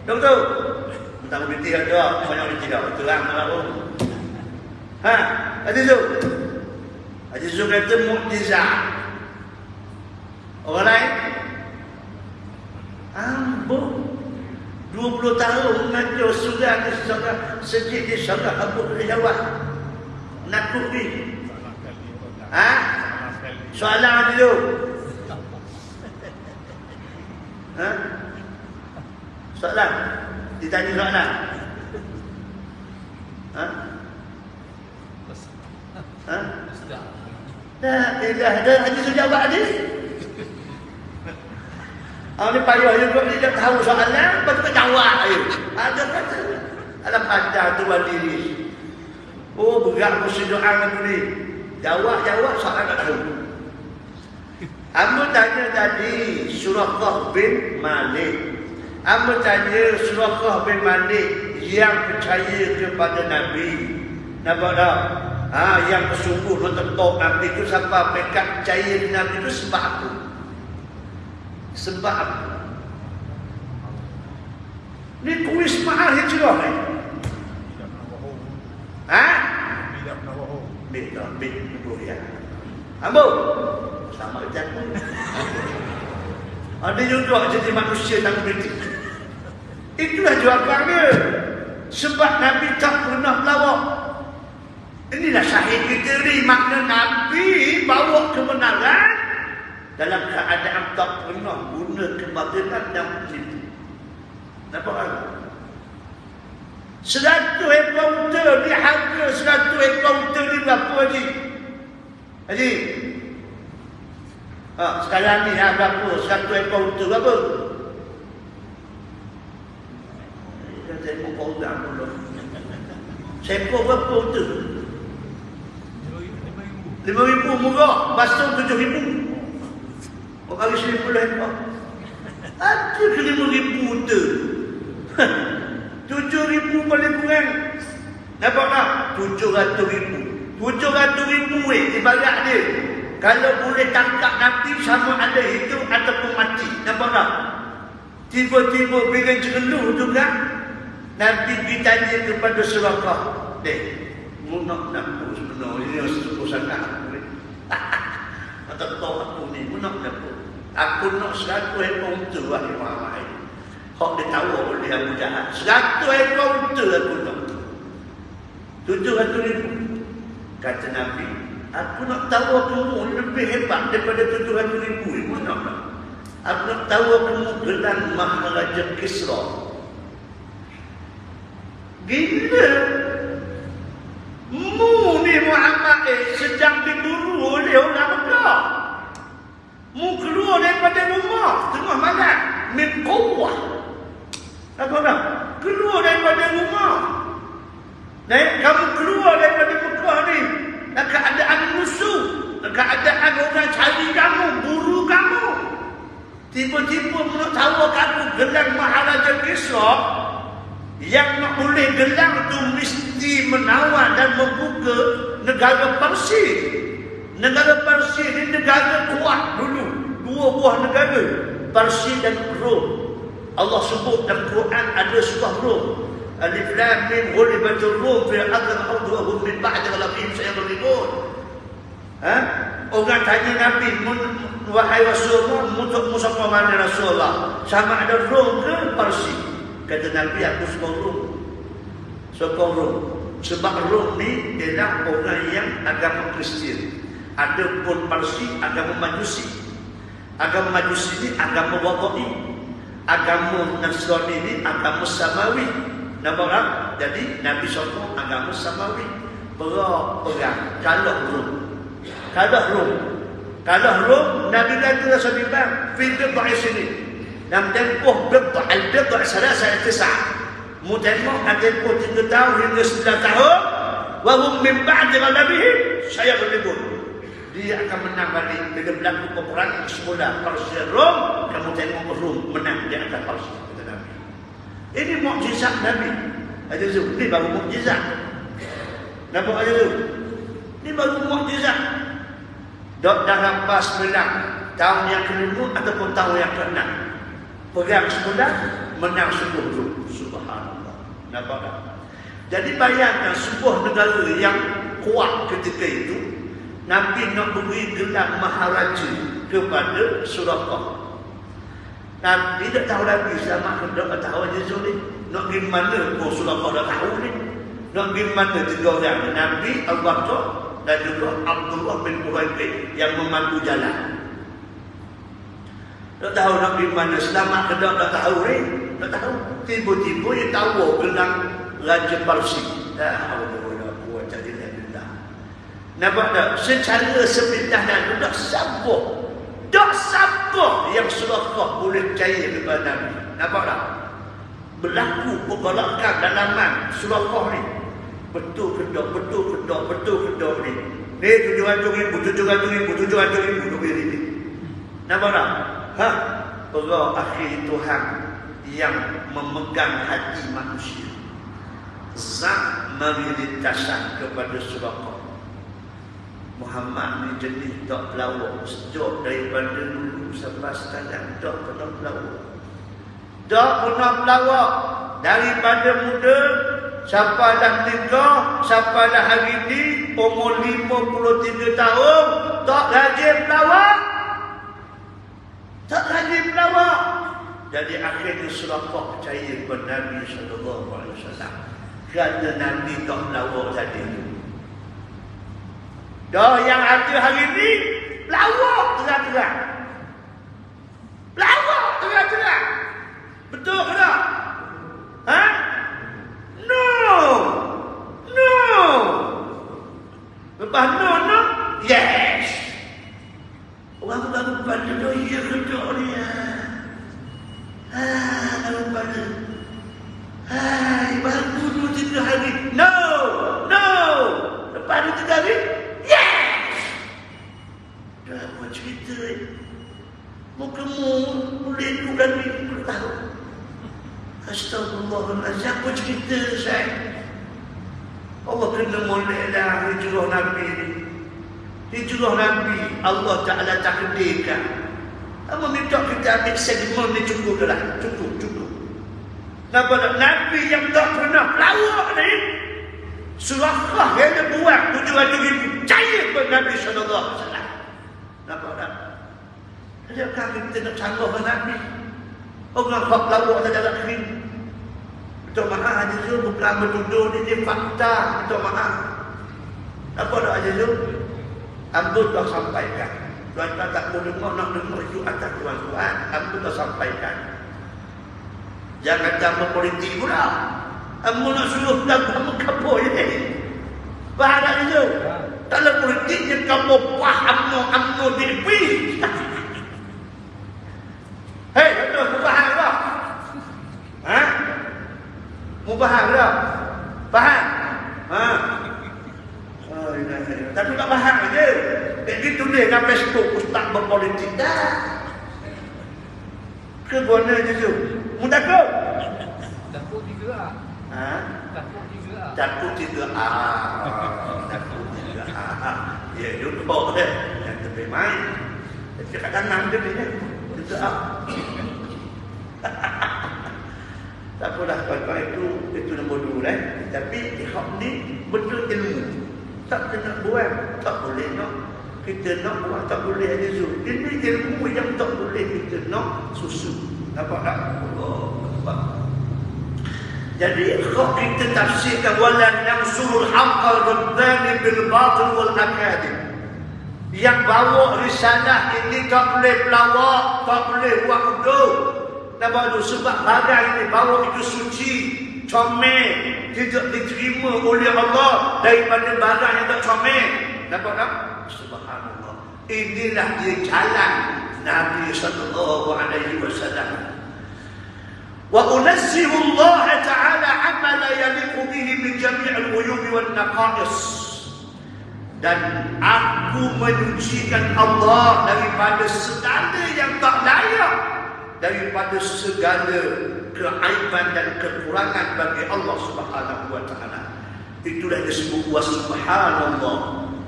A: Betul? Tentang binti ada, banyak binti dah. Terang malam. Haji Zul kata mukjizat. Orang lain? Ambo 20 tahun mengajar sudah di sana, sejak di sana habuk dari jawab. Nakut ni. Soalan dulu. Soalan. Ditanya soalan. Dah Haji sudah jawab ni. Ni payah juga dia tak tahu soalan, lepas tu jawab je. Ada kata alam pandang tu diri. Berat mesti doa aku ni. Jawab soalan tak tahu. Aku tanya tadi Surah bin Malik. Aku tanya Surah bin Malik yang percaya kepada Nabi. Nampak tak? Yang sungguh menentuk Nabi itu sampai pekat cair Nabi itu sebab aku. Sebab aku. Ni kuis mahal hijrah ni.
C: Tidak pernah bohong.
A: Bid ya. Ambo. Sama macam aku. Ada juga jadi manusia tak begitu. Itulah jawapannya. Sebab Nabi tak pernah melawak. Inilah syahid kita ni. Makna Nabi bawa kebenaran dalam keadaan tak pernah guna kebatilan dan begitu. Nampak kan? 100 ekor unta ni harga 100 ekor unta ni berapa Haji? Haji? Sekarang ni berapa? 100 ekor unta berapa? Kita tengok kau udang dulu. Sekor berapa unta? 5,000 murah. Basuh 7,000. Kau kali 10 ekor. Ada ke 5,000 unta? 7,000 paling kurang. Nampak tak? 700,000. 700,000 ibarat dia. Kalau boleh tangkap Nabi sama ada hidup ataupun mati. Nampak tak? Tiba-tiba bila jenuh juga Nabi ditanya kepada Suraqah. Munak nak sebenarnya suku sangat aku ni. Tak tahu aku ni munak nak. Aku nak 100 ekor unta wahai Muhammad. Hak dia tahu oleh Abu Jahal. 100 ekor unta aku nak. 700,000. Kata Nabi, aku nak tahu kamu lebih hebat daripada 700,000. Ibu nak tak? Aku nak tahu kamu gelar Maharaja Kisra. Gila. Mu ni Muhammad sedang diburu oleh orang Mekah. Mu keluar daripada rumah tengah malam. Min quwwah. Apa nak? Keluar daripada rumah. Kamu keluar daripada Mekah ni dalam keadaan musuh, dalam keadaan orang cari kamu, buru kamu. Tiba-tiba nak tahu kamu gelar Maharaja Kisra. Yang nak boleh gelar tu mesti menawar dan membuka negara Parsi. Negara Parsi ni negara kuat dulu. 2 buah negara, Parsi dan Rom. Allah sebut dalam Quran ada surah Rom. Alif Lam Mim ghulibatur Rum fi ardhil ardi wa hum min ba'di ghalabihim sayaghlibun. Orang tanya Nabi, wahai Rasulullah, untuk siapa mana Rasulullah? Sama ada Rom ke Parsi? Kata Nabi, aku suka Rom. Suka Rom. Sebab Rom ni ialah orang yang agama Kristian. Ada pun Parsi agama Majusi. Agama Majusi ni agama Wadha'i. Agama Nasrani ni agama Samawi. Nampak tak? Jadi Nabi sokong agama Samawi. Perang kalah Rom. Kalah Rom, Nabi kata Rasulullah fi bid'i sini. Dalam tempoh al-bid'a salasa 9. Mu tengok ada tempoh 3 tahun hingga 9 tahun. Wa hum min ba'di ghalabihim sayaghlibun. Dia akan menang balik bila berlaku peperangan semula Parsi Rom. Kamu tengok Rom menang di atas Parsi, kata Nabi. Ini mukjizat Nabi. Ada tu, ni baru mukjizat. Nampak ada tu? Ni baru mukjizat. Dah lepas menang tahun yang ke-5 ataupun tahun yang ke-6. Perang semula menang sebuah Rom. Subhanallah. Nampak tak? Jadi bayangkan sebuah negara yang kuat ketika itu, Nabi nak beri gelar Maharaja kepada Suraqah. Nabi tak tahu lagi sama tak tahu aja ni. Nak pergi mana pun Suraqah dah tahu ni. Nak pergi mana 3 orang ni? Nabi, Abu Bakar dan juga Abdullah bin Ubayd yang memandu jalan. Tak tahu nak pergi mana, selamat ke tak tahu ni. Tak tahu. Tiba-tiba dia tahu gelar Raja Parsi. Dah Allah buat jadi Allah. Nampak tak? Secara sepindah dan dah siapa yang Suraqah boleh percaya kepada Nabi. Nampak tak? Berlaku pergolakan dalaman Suraqah ni. Betul ke tak ni. Ni 700,000 ni. Nampak tak? Perang akhir Tuhan yang memegang hati manusia. Zat mari ditasan kepada Suraqah. Muhammad ni jenis tak pelawak. Sejak daripada dulu sampai sekarang tak pernah pelawak. Tak pernah pelawak. Daripada muda sampai dah nikah, sampai dah hari ni umur 53 tahun tak rajin pelawak. Tak rajin pelawak. Jadi akhirnya Suraqah percaya kepada Nabi SAW. Kerana Nabi tak pelawak tadi tu. Dah yang ada hari ni pelawak terang-terang. Pelawak terang-terang. Betul ke tak? Ha? No. No. Lepas no. Yes. Orang baru pada tu iya ke tak dia? Baru pada. Baru 2-3 hari. No. Lepas 2-3 hari. Yes. Dah apa cerita mukamu boleh bukan ni tahu. Astagfirullahaladzim. Apa cerita saya? Allah kena moleklah hijrah Nabi ni. Hijrah Nabi Allah Ta'ala takdirkan. Apa minta kita ambil segmen ni cukup dah. Cukup. Nampak Nabi yang tak pernah pelawak ni Suraqah yang dia buat 700,000 percaya kepada Nabi SAW. Nampak tak? Adakah kita nak canggah dengan Nabi? Orang kau pelawak tak jalan kering. Minta maaf Haji Zul, bukan bertuduh ni, dia fakta. Minta maaf. Apa tak Haji Zul? Ambil dah sampaikan. Tuan-tuan tak boleh dengar, nak dengar itu atas tuan-tuan. Ambil dah sampaikan. Jangan tambah politik pula. Ambil nak suruh dalam kapal ini. Faham tak Haji Zul? Dalam politiknya kamu faham amno dipi. Hei, betul, mubahang tak? Ha? Mubahang tak? Faham? Ha? Tapi tak faham je. Kayak gitu dia dengan Facebook ustaz berpolitik dah. Ke guna je tu? Mu takut?
C: Takut juga.
A: Ha?
C: Takut juga.
A: Takut juga. Takut juga. Ya, juga. Yang lebih main. Dekat kanan dia ni. Itu tak apalah tuan-tuan, itu nombor 2 lah. Tapi hak ni betul ilmu. Tak kena buat, tak boleh nak. Kita nak buat tak boleh ada Zul. Ini ilmu yang tak boleh kita nak susu. Nampak tak? Allah. Jadi hak kita tafsirkan walan yansurul haqqa rabbani bil batil wal akadib. Yang bawa risalah ini tak boleh pelawak, tak boleh buat uduk. Nampak tu? Sebab bagai ini bawa itu suci, comel, tidak diterima oleh Allah daripada bagai yang tak comel. Nampak tak? Subhanallah. Inilah dia jalan Nabi SAW. Wa unazzihu Allah Ta'ala amma la yaliqu bihi min jami'il uyubi wan naqais. Dan aku menyucikan Allah daripada segala yang tak layak, daripada segala keaiban dan kekurangan bagi Allah Subhanahu wa Ta'ala. Itulah disebut wa subhanallah.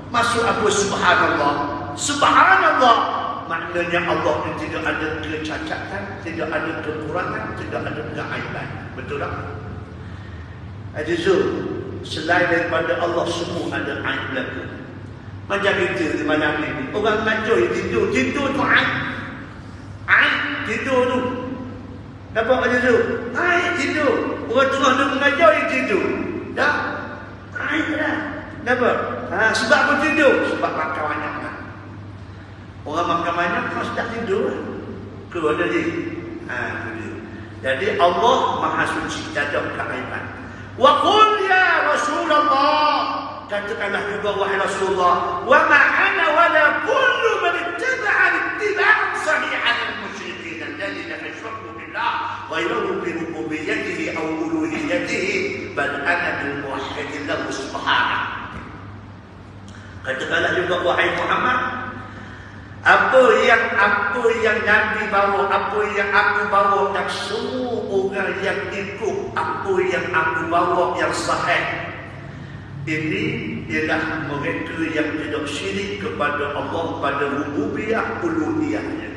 A: Maksud apa subhanallah? Subhanallah maknanya Allah itu tidak ada kecacatan, tidak ada kekurangan, tidak ada keaiban. Betul tak? Haji Zul, selain daripada Allah semua ada aib belaka. Macam kita di malam ni. Orang ngajoy tidur tu aib. Aib tidur tu. Nampak Haji Zul? Aib tidur. Orang tengah nak mengajoy tidur. Tak? Aib dah. Nampak? Sebab apa tidur? Sebab makan banyak. Orang makan banyak mesti tak tidur. Keluar dari. Jadi Allah Maha Suci, tak ada keaiban. Wa qul ya Rasulullah, katakanlah juga wahai Rasulullah, wa ma ana wala kullu man ittaba'a ittiba'an sahihan al-musyrikin alladhina asyraku billah ghayrahu bi rububiyyatihi aw uluhiyyatihi bal ana bil muwahhidin lahu subhanahu. Katakanlah juga wahai Muhammad, apa yang Nabi bawa, apa yang aku bawa, dan semua orang yang ikut apa yang aku bawa yang sahih ini ialah mereka yang tidak syirik kepada Allah pada rububiyah uluhiyahnya.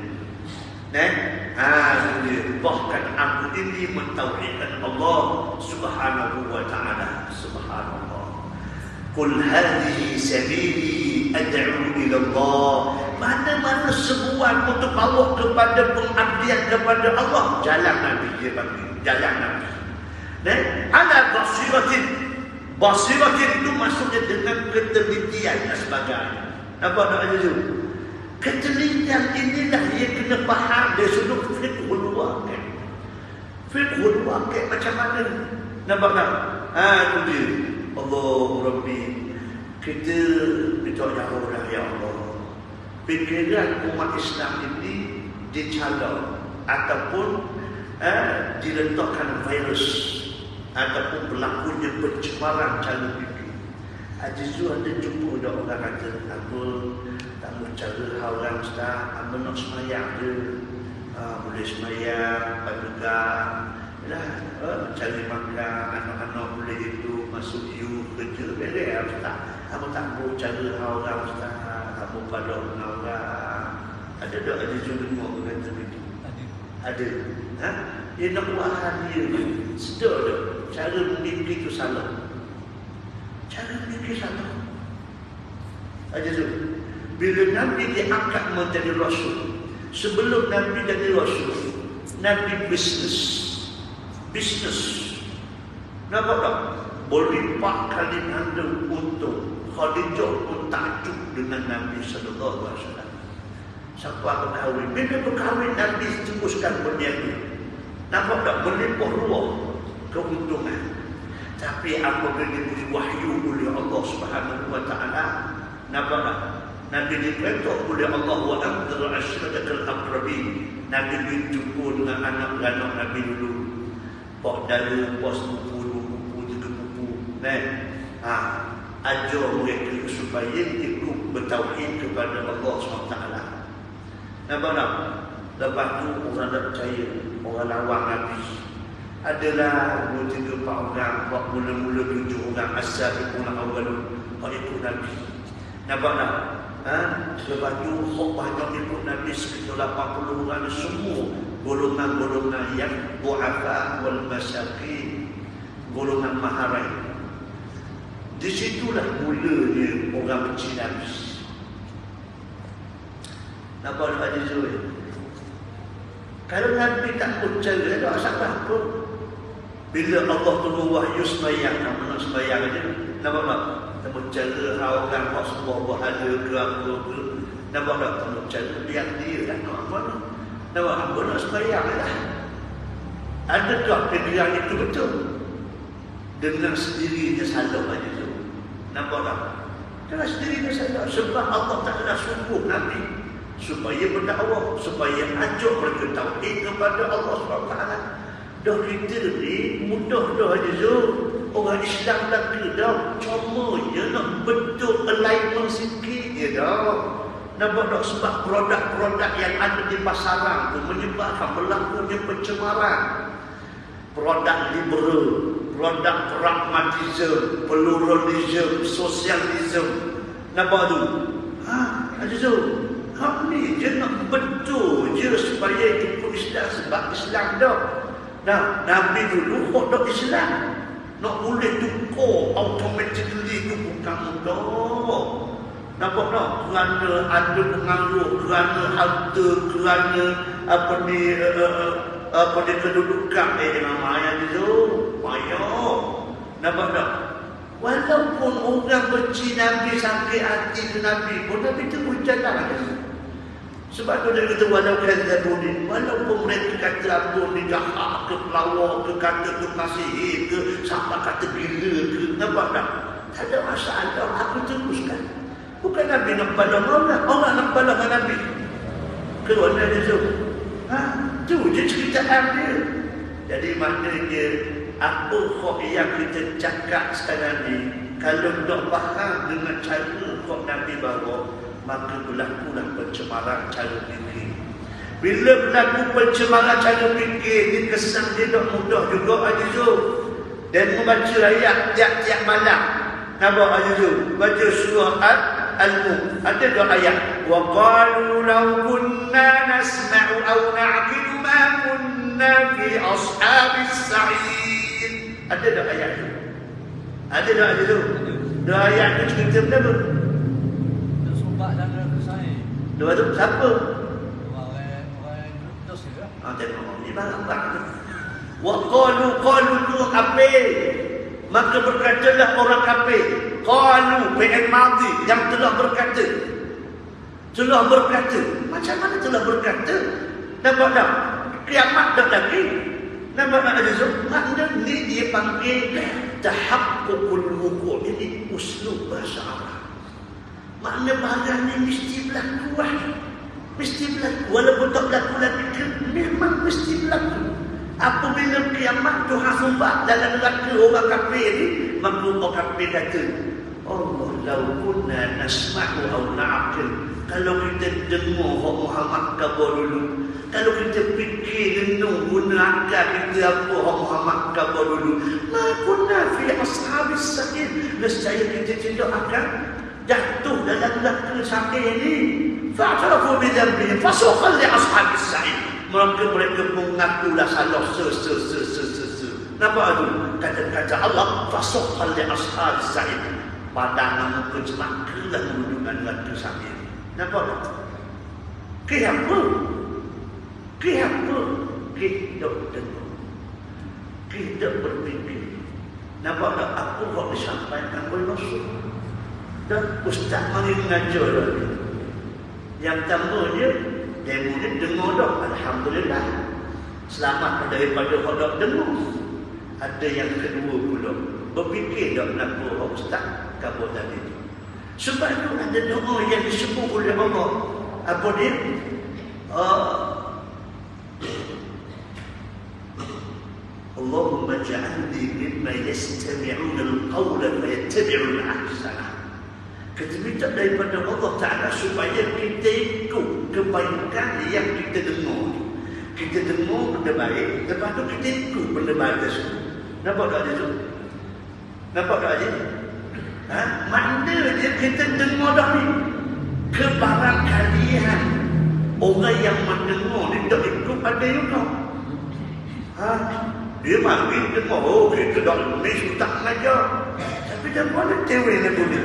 A: Bahkan aku ini mentauhidkan Allah Subhanahu wa ta'ala. Subhanallah. Qul hadhihi sabili ad'u ila Allah. Mana-mana seruan untuk bawa kepada pengabdian kepada Allah, jalan Nabi dia bagi, jalan Nabi. Ala basiratin itu maksudnya dengan ketelitian dan sebagainya. Apa nak aja? Ketelitian inilah yang kena faham dari sudut fiqhul waqi'. Fiqhul waqi' macam mana? Nampak tak? Itu dia. Allah Rabbi, kita minta jauh dah ya Allah. Fikiran umat Islam ini dicala ataupun diletakkan virus ataupun berlakunya pencemaran cara fikir. Ajizu ada jumpa dah orang kata, aku tak mau cara orang ustaz, aku nak semayang je. Boleh semayang, padukan, cari makan, anak-anak boleh hidup, masuk you kerja, beres ustaz. Aku tak mau cara orang ustaz, aku pada orang. Ada tak ajizu dengar kata begitu? Ada. Dia nak buat dia sedar tak? Cara memikir itu salah. Cara memikir salah. Aja tu. Bila Nabi diangkat menjadi Rasul, sebelum Nabi jadi Rasul, Nabi bisnes. Nampak tak? Berlipat kali ganda untung. Khadijah pun takjub dengan Nabi sallallahu alaihi wasallam. Siapa berkahwin? Bila berkahwin Nabi teruskan berniaga. Nampak tak? Berlimpah ruah keuntungan. Tapi apabila diberi wahyu oleh Allah Subhanahu wa ta'ala, nampak tak? Nabi diperintah oleh Allah wa anzir ashiratakal aqrabin. Nabi dijumpa dengan anak-anak Nabi dulu. Pak dalu, pas buku, tiga buku. Ajar mereka supaya ikut bertauhid kepada Allah SWT. Nampak tak? Lepas tu orang tak percaya, orang lawan Nabi. Adalah 2, 3, 4 orang, buat mula-mula 7 orang asal ikut awal, buat ikut Nabi. Nampak tak? Lepas tu banyak ikut Nabi sekitar 80 orang, semua golongan-golongan yang bu'afa wal masakin, golongan maharai. Di situlah mulanya orang benci Nabi. Nampak tak ada Zul? Kalau Nabi tak percaya, tak salah apa. Bila Allah turun wahyu sembahyang, nak nak sembahyang aja. Nampak tak? Tak percaya orang buat sebuah bahala ke apa ke. Nampak tak? Tak percaya biar dia lah nak apa nak. Nampak apa nak sembahyang lah. Adakah pikiran itu betul? Dengan sendirinya salah aja tu. Nampak tak? Dengan sendirinya salah. Sebab Allah tak ada suruh Nabi supaya berdakwah, supaya ajak mereka tauhid kepada Allah SWT. Dah kita ni mudah dah aja Zul. Orang Islam tak dah, cumanya nak bentuk alignment sikit je dah. Nampak tak? Sebab produk-produk yang ada di pasaran tu menyebabkan berlakunya pencemaran. Produk liberal, produk pragmatisme, pluralisme, sosialisme. Nampak tu? Aja Zul. Hak ni je nak betul je supaya ikut Islam, sebab Islam dah. Nah, Nabi dulu kok dah Islam. Nak boleh tukar automatically tu bukan mudah. Nampak tak? Kerana ada pengaruh, kerana harta, kerana kedudukan dengan maya tu. Maya. Nampak tak? Walaupun orang benci Nabi, sakit hati ke Nabi pun, Nabi tu berjalan aja. Sebab tu dia kata walaupun mereka kata apa ni jahat ke, pelawak ke, kata ke kasihi ke, sampai kata gila ke, nampak tak? Tak ada masalah, aku teruskan. Bukan Nabi nak balas orang, orang nak balas Nabi. Kerana dia tu. Tu je ceritaan dia. Jadi maknanya apa kok yang kita cakap sekarang ni, kalau tak faham dengan cara kok Nabi bawa, maka berlakulah pencemaran cara fikir. Bila berlaku pencemaran cara fikir, dia kesan dia tak mudah juga Azizul. Dan membaca ayat tiap-tiap malam. Nampak aja tu. Baca surah Al-Mulk. Ada dua ayat. Wa qalu law kunna nasma'u aw na'qilu ma kunna fi ashabis sa'id. Ada dua ayat tu. Ada dua ayat tu. Dua ayat tu cerita benda apa?
C: Sumpah dan kesain.
A: Dua tu siapa?
C: Orang dos juga.
A: Tengok. Ini barang-barang tu. Wa qalu tu apa? Maka berkatalah orang kafir. Qalu fi'il madhi yang telah berkata. Telah berkata. Macam mana telah berkata? Nampak tak? Kiamat dah lagi. Nampak tak ada tu? Makna ni dia panggil tahaqququl wuqu'. Ini uslub bahasa Arab. Makna barang ni mesti berlaku. Mesti berlaku. Walaupun tak berlaku lagi, memang mesti berlaku. Apabila kiamat Tuhan sumpah dalam neraka orang kafir ni, maka orang kafir kata, Allah law kunna nasma'u aw na'qil. Kalau kita dengar Muhammad khabar dulu, kalau kita fikir renung guna akal kita apa Muhammad khabar dulu, ma kunna fi ashabis sa'id. Nescaya kita tidak akan jatuh dalam neraka sakit ini. Fa'tarafu bi dhanbihim fasuqan li ashabis sa'id. Mereka mengakulah salah Nampak tu? Kata-kata Allah fasuqan li ashabis sa'id. Padangan muka celakalah menunjukkan neraka sakit. Nampak tak? Kenapa? Kita dengar. Kita berfikir. Nampak tak? Apa yang disampaikan oleh Rasul? Dan Ustaz mari mengajar lagi. Yang pertamanya, demo ni dengar dah. Alhamdulillah. Selamat daripada hodok dengar. Ada yang kedua pula. Berfikir dah kenapa Ustaz kabur tadi tu. Sebab itu ada doa yang disebut oleh Allah. Apa dia? Allahumma ja'alni mimma yastami'una al-qawla fayattabi'una ahsanah. Kita minta daripada Allah Ta'ala supaya kita ikut kebaikan yang kita dengar. Kita dengar benda baik, lepas tu kita ikut benda baik tersebut. Nampak tak ada tu? Nampak tak ada? Maknanya kita dengar dah ni. Kebarangkalian orang yang mendengar ni tak ikut ada juga. Dia mari dengar, kita dah ni sudah mengajar. Tapi dia boleh tewe ni boleh.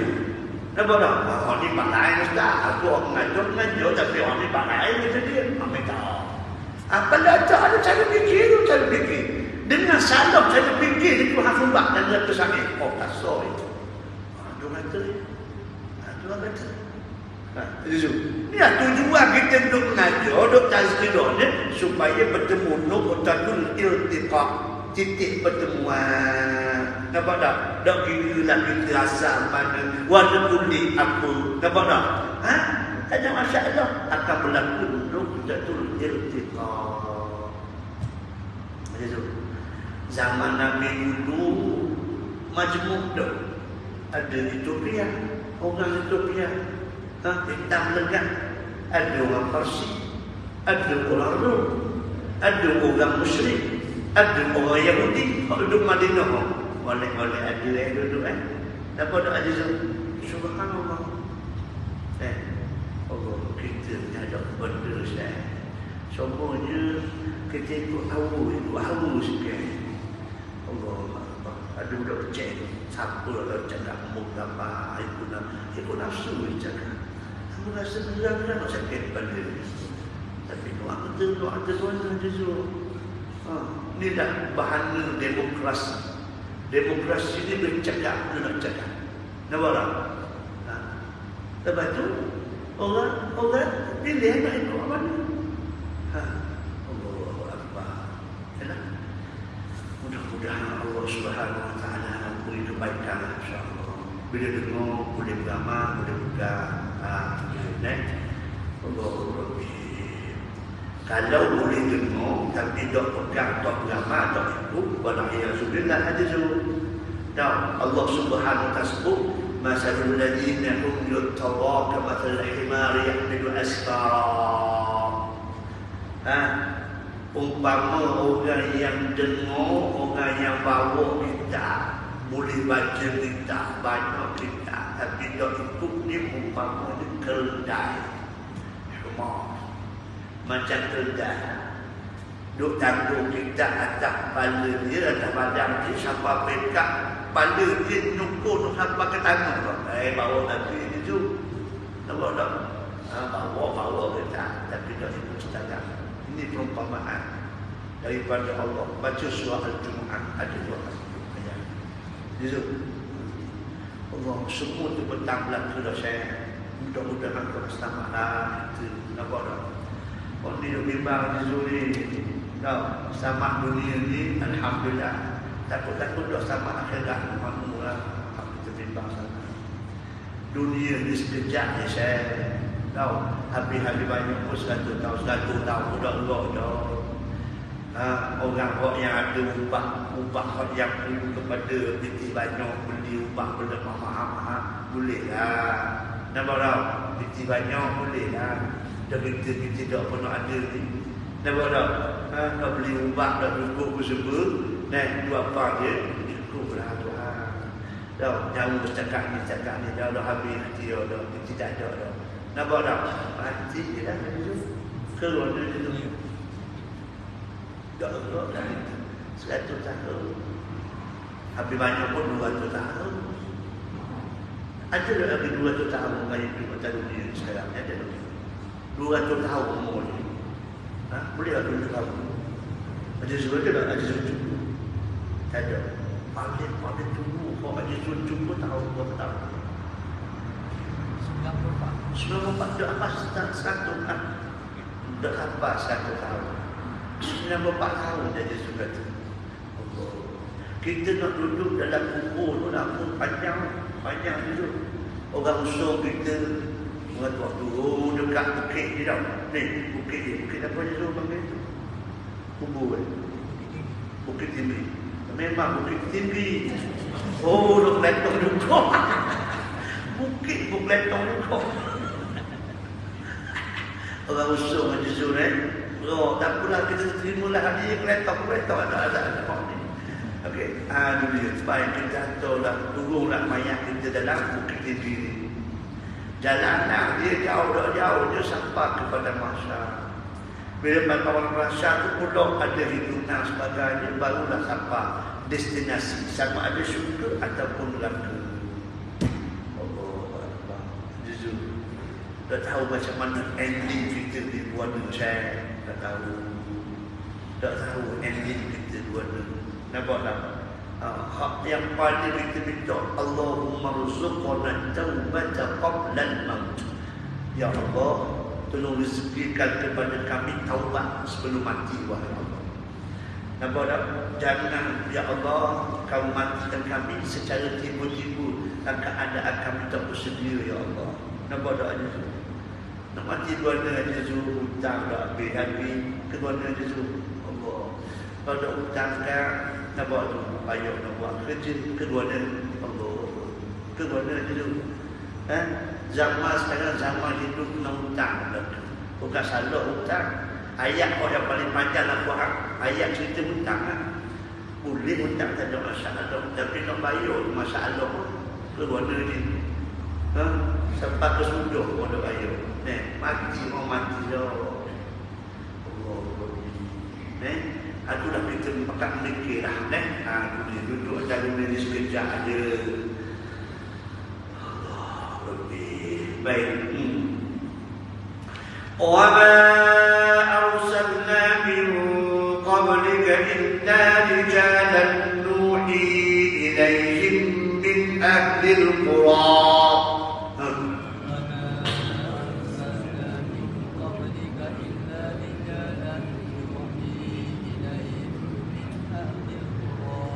A: Nampak tak? Orang ni pak lain Ustaz. Aku orang mengajar tapi orang ni pak lain kata dia. Ambil tahu. Kalau ada cara fikir. Dengan salah cara fikir itu Tuhan sumbak dan dia tersakit. Oh, kasar itu. Tuhan kata. Ini tujuan kita duduk mengajar, duduk tazkirah ni supaya bertemu nuqtatul iltiqa, titik pertemuan. Nampak tak? Tak kira lah kita rasa mana warna kulit apa. Nampak tak? Ada masalah akan berlaku nuqtatul iltiqa. Macam tu. Zaman Nabi dulu majmuk dah. Ada Ethiopia, orang Ethiopia, hitam legam. Ada orang Parsi, ada orang Rom, ada orang Musyrik, ada orang Yahudi. Duduk Madinah, boleh ada yang duduk Dapat tak ada tu? Subhanallah. Allah kita ni ada benda saya. Semuanya kita ikut hawa sikit. Allah ada budak cek. Siapa lah cakap mugama, ikut nafsu dia cakap. Aku rasa benar-benar nak sakit pada dia. Tapi doa kita Tuhan ada tu. Ni dah bahana demokrasi. Demokrasi ni bercakap, dia nak cakap. Nampak tak? Lepas tu, orang pilih nak ikut mana? Allahu Akbar. Mudah-mudahan Allah Subhanahu Wa Taala beri kebaikan insya-Allah. Bila dengar boleh beramal, boleh buka Allah Rabbi. Kalau boleh dengar tapi tak pegang, tak beramal, tak ikut, wala'iyahzubillah ada tu. Dan Allah Subhanahu Wa Taala sebut masalul ladzina hum yuttaba kamathal himari yahmilu asfara. Umpama orang yang dengar, orang yang bawa kitab boleh baca kita, banyak kita, tapi tak ikut ni umpama ni keldai. Rumah. Macam keldai. Duk tanggung kita atas kepala dia, atas badan dia, sampai pekak kepala dia nukul sampai ke tangan. Bawa Nabi ni tu. Nampak tak? Bawa kita, tapi tak ikut setengah. Ini perumpamaan daripada Allah. Baca surah Al-Jumu'ah, ada 2 ayat. Jadi, Allah semua tu petang belakang dah saya. Mudah-mudahan kau selamatlah. Itu nampak tak? Kau ni duk bimbang di sini. Tahu, selamat dunia ni, alhamdulillah. Takut-takut dah selamat akhirat. Alhamdulillah, kita bimbang sana. Dunia ni sekejap ni saya. Tahu, habis-habis banyak pun 100 tahun dah. Orang yang ada ubah yang perlu kepada titik banyak, beli ubah benda mahal-mahal, boleh lah. Nampak tak? Titik banyak boleh lah. Kita tidak pernah ada ni. Nampak tak? Nak beli ubah, nak cukup bersebut, naik 2 apa je, cukup lah Tuhan. Tahu, jauh cakap ni, dah habis nanti dah, tidak ada dah. Nampak tak? Mati je dah. Keluar dari tu. Tak keluar dari tu. 100 tahun. Habis banyak pun 200 tahun. Ada tak lagi 200 tahun kaya di kota dunia sekarang? Ada tak? 200 tahun umur ni. Boleh tak 200 tahun? Ada suruh ada tak? Ada suruh. Tak ada. Paling tunggu. Kalau ada suruh pun tahu berapa tahun. 94 dah apa 100 kan? Dah apa 100 tahun? 94 tahun jadi sudah tu. Kita nak duduk dalam kubur tu nak pun panjang duduk. Orang usul kita waktu dekat bukit ni tau. Ni bukit apa je tu panggil tu? Kubur Bukit Tinggi. Memang Bukit Tinggi. Duk letong duduk. Bukit letong duduk. Orang usul macam tu tak apalah kita terimalah hadiah keletong ada ni. Okey, itu dia. Supaya kita hantarlah, turunlah mayat kita dalam Bukit Tinggi ni. Jalanlah dia jauh dia sampai kepada masyarakat. Bila pada masyarakat tu pula ada hitungan sebagainya, barulah sampai destinasi. Sama ada syurga ataupun neraka. Tak tahu macam mana ending kita di buana saya. Tak tahu ending kita buana. Nampak tak? Hak yang paling kita minta, Allahumma rzuqna taubata qabla al-maut. Ya Allah, tolong rezekikan kepada kami taubat sebelum mati, wahai Allah. Nampak tak? Jangan, ya Allah, kau matikan kami secara tiba-tiba dan keadaan kami tak bersedia, ya Allah. Nampak tak ada tu? Nak mati keluarga aja tu, hutang dah habis-habis, keluarga aja tu. Allah. Kalau ada hutang kan, nak buat tu, payah nak buat kerja, keluarga Allah. Keluarga aja tu. Zaman sekarang, zaman hidup nak hutang. Bukan salah hutang. Ayat kau yang paling panjang nak buat, ayat cerita hutang kan. Boleh hutang tak ada masalah, tapi nak bayar masalah pun. Keluarga ni. Sampai ke suduh pun ada bayar. Mati mau mati dah. Allah. Aku dah kita makan mikir lah. Aku dia duduk dalam ni sekejap aja. Allah lebih baik. Wa ma arsalna min qablika illa rijalan nuhi ilaihim min ahli al-qura.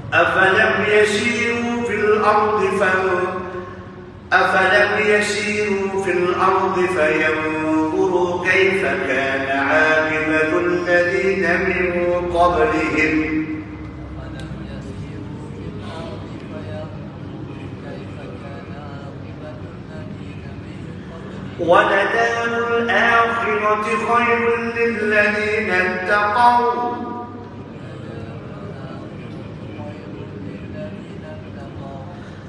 A: أفلم يسيروا في الأرض فينظروا كيف كان عاقبة الذين من قبلهم ولدار الآخرة خير للذين اتقوا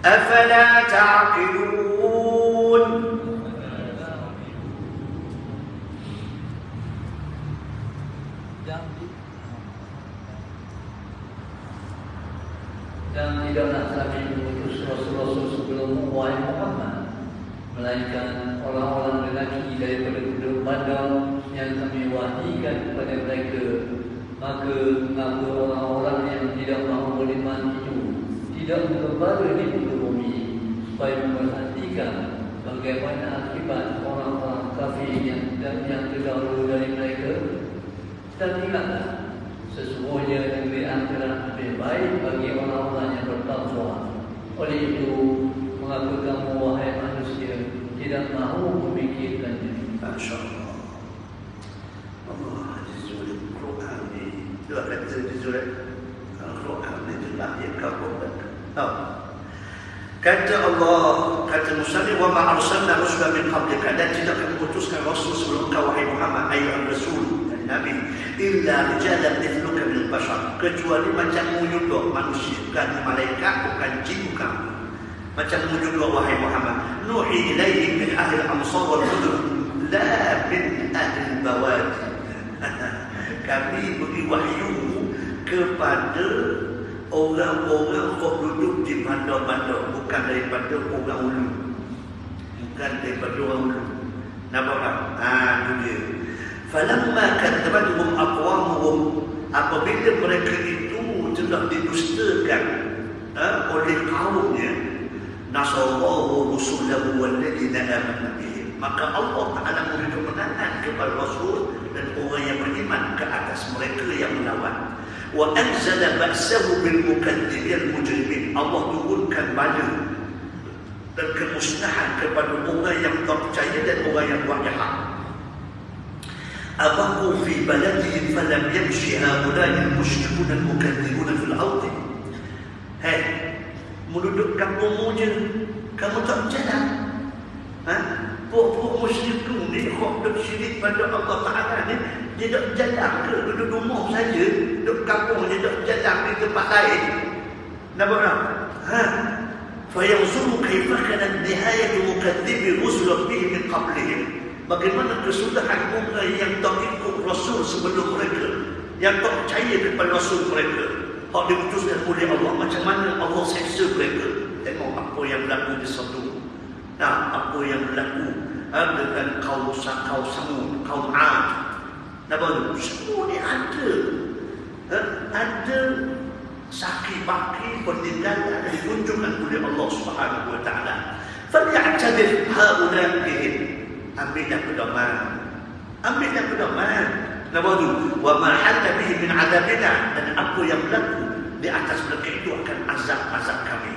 A: Afala ta'qilun.
B: Dan tidaklah kami mengutus Rasul-Rasul sebelum wahai Muhammad, melainkan orang-orang lelaki daripada penduduk Badar yang kami wahyukan kepada mereka. Maka mengapa orang-orang yang tidak mahu beriman itu tidak mengembara di muka bumi supaya memperhatikan bagaimana akibat orang-orang kafir yang terdahulu dari mereka. Dan ingatlah, sesungguhnya negeri akhirat lebih baik bagi orang-orang yang bertakwa. Oleh itu, mengapa kamu wahai manusia tidak mahu memikirkannya?
A: Masya-Allah. Allah Azza Quran ni dia kata di surah Al-Quran ni jelas dia kabulkan. Kata Allah, kata Musa ni, wa ma arsalna rusulan min qablika, dan tidak kami utuskan rasul sebelum kau wahai Muhammad, ayyuhar rasul, Nabi, illa rijalan mithluka minal bashar, kecuali macammu juga manusia, bukan malaikat, bukan jin, bukan macammu juga wahai Muhammad. Nuhi ilaihim min ahli al-amsar wal mudur, la min ahli al-bawadi. Kami beri wahyu kepada orang-orang yang duduk di bandar-bandar, bukan daripada orang ulu, bukan daripada orang ulu. Nampak tak? Itu dia. Falamma kadzabatuhum aqwamuhum, apabila mereka itu telah didustakan oleh kaumnya, nasarallahu rusulahu walladzina amanu bihi, maka Allah Taala memberi kemenangan kepada Rasul dan orang yang beriman ke atas mereka yang melawan. Wa anzala ba'sahu bil mukadzibin mujrimin, Allah turunkan bala dan kemusnahan kepada orang yang tak percaya dan orang yang buat jahat. Abahu fi baladihim falam yamshi haula'il musyrikun al-mukadzibun fil ardi. Hai, menduduk kampungmu je, kamu tak jalan. Pokok musyrikun ni kok duk syirik pada Allah Taala ni, dia tak jalan ke duduk rumah saja, duduk kampung dia tak jalan di tempat lain. Nampak tak? Fa yanzuru kaifa kanat nihayatu mukadzibi rusul bihi min qablihim. Bagaimana kesudahan orang yang tak ikut Rasul sebelum mereka, yang tak percaya kepada Rasul mereka, hak diutuskan oleh Allah, macam mana Allah seksa mereka. Tengok apa yang berlaku di Sodom, apa yang berlaku dengan kaum Samud, kaum Ad. Nampak tu? Semua ni ada sakit baki peninggalan ditunjukkan oleh Allah Subhanahu Wa Taala. Faly'tadir haula'ihim, ambillah pedoman, ambillah pedoman. Nampak tu? Wa ma halla bihi min adabina, dan apa yang berlaku di atas mereka itu akan azab kami.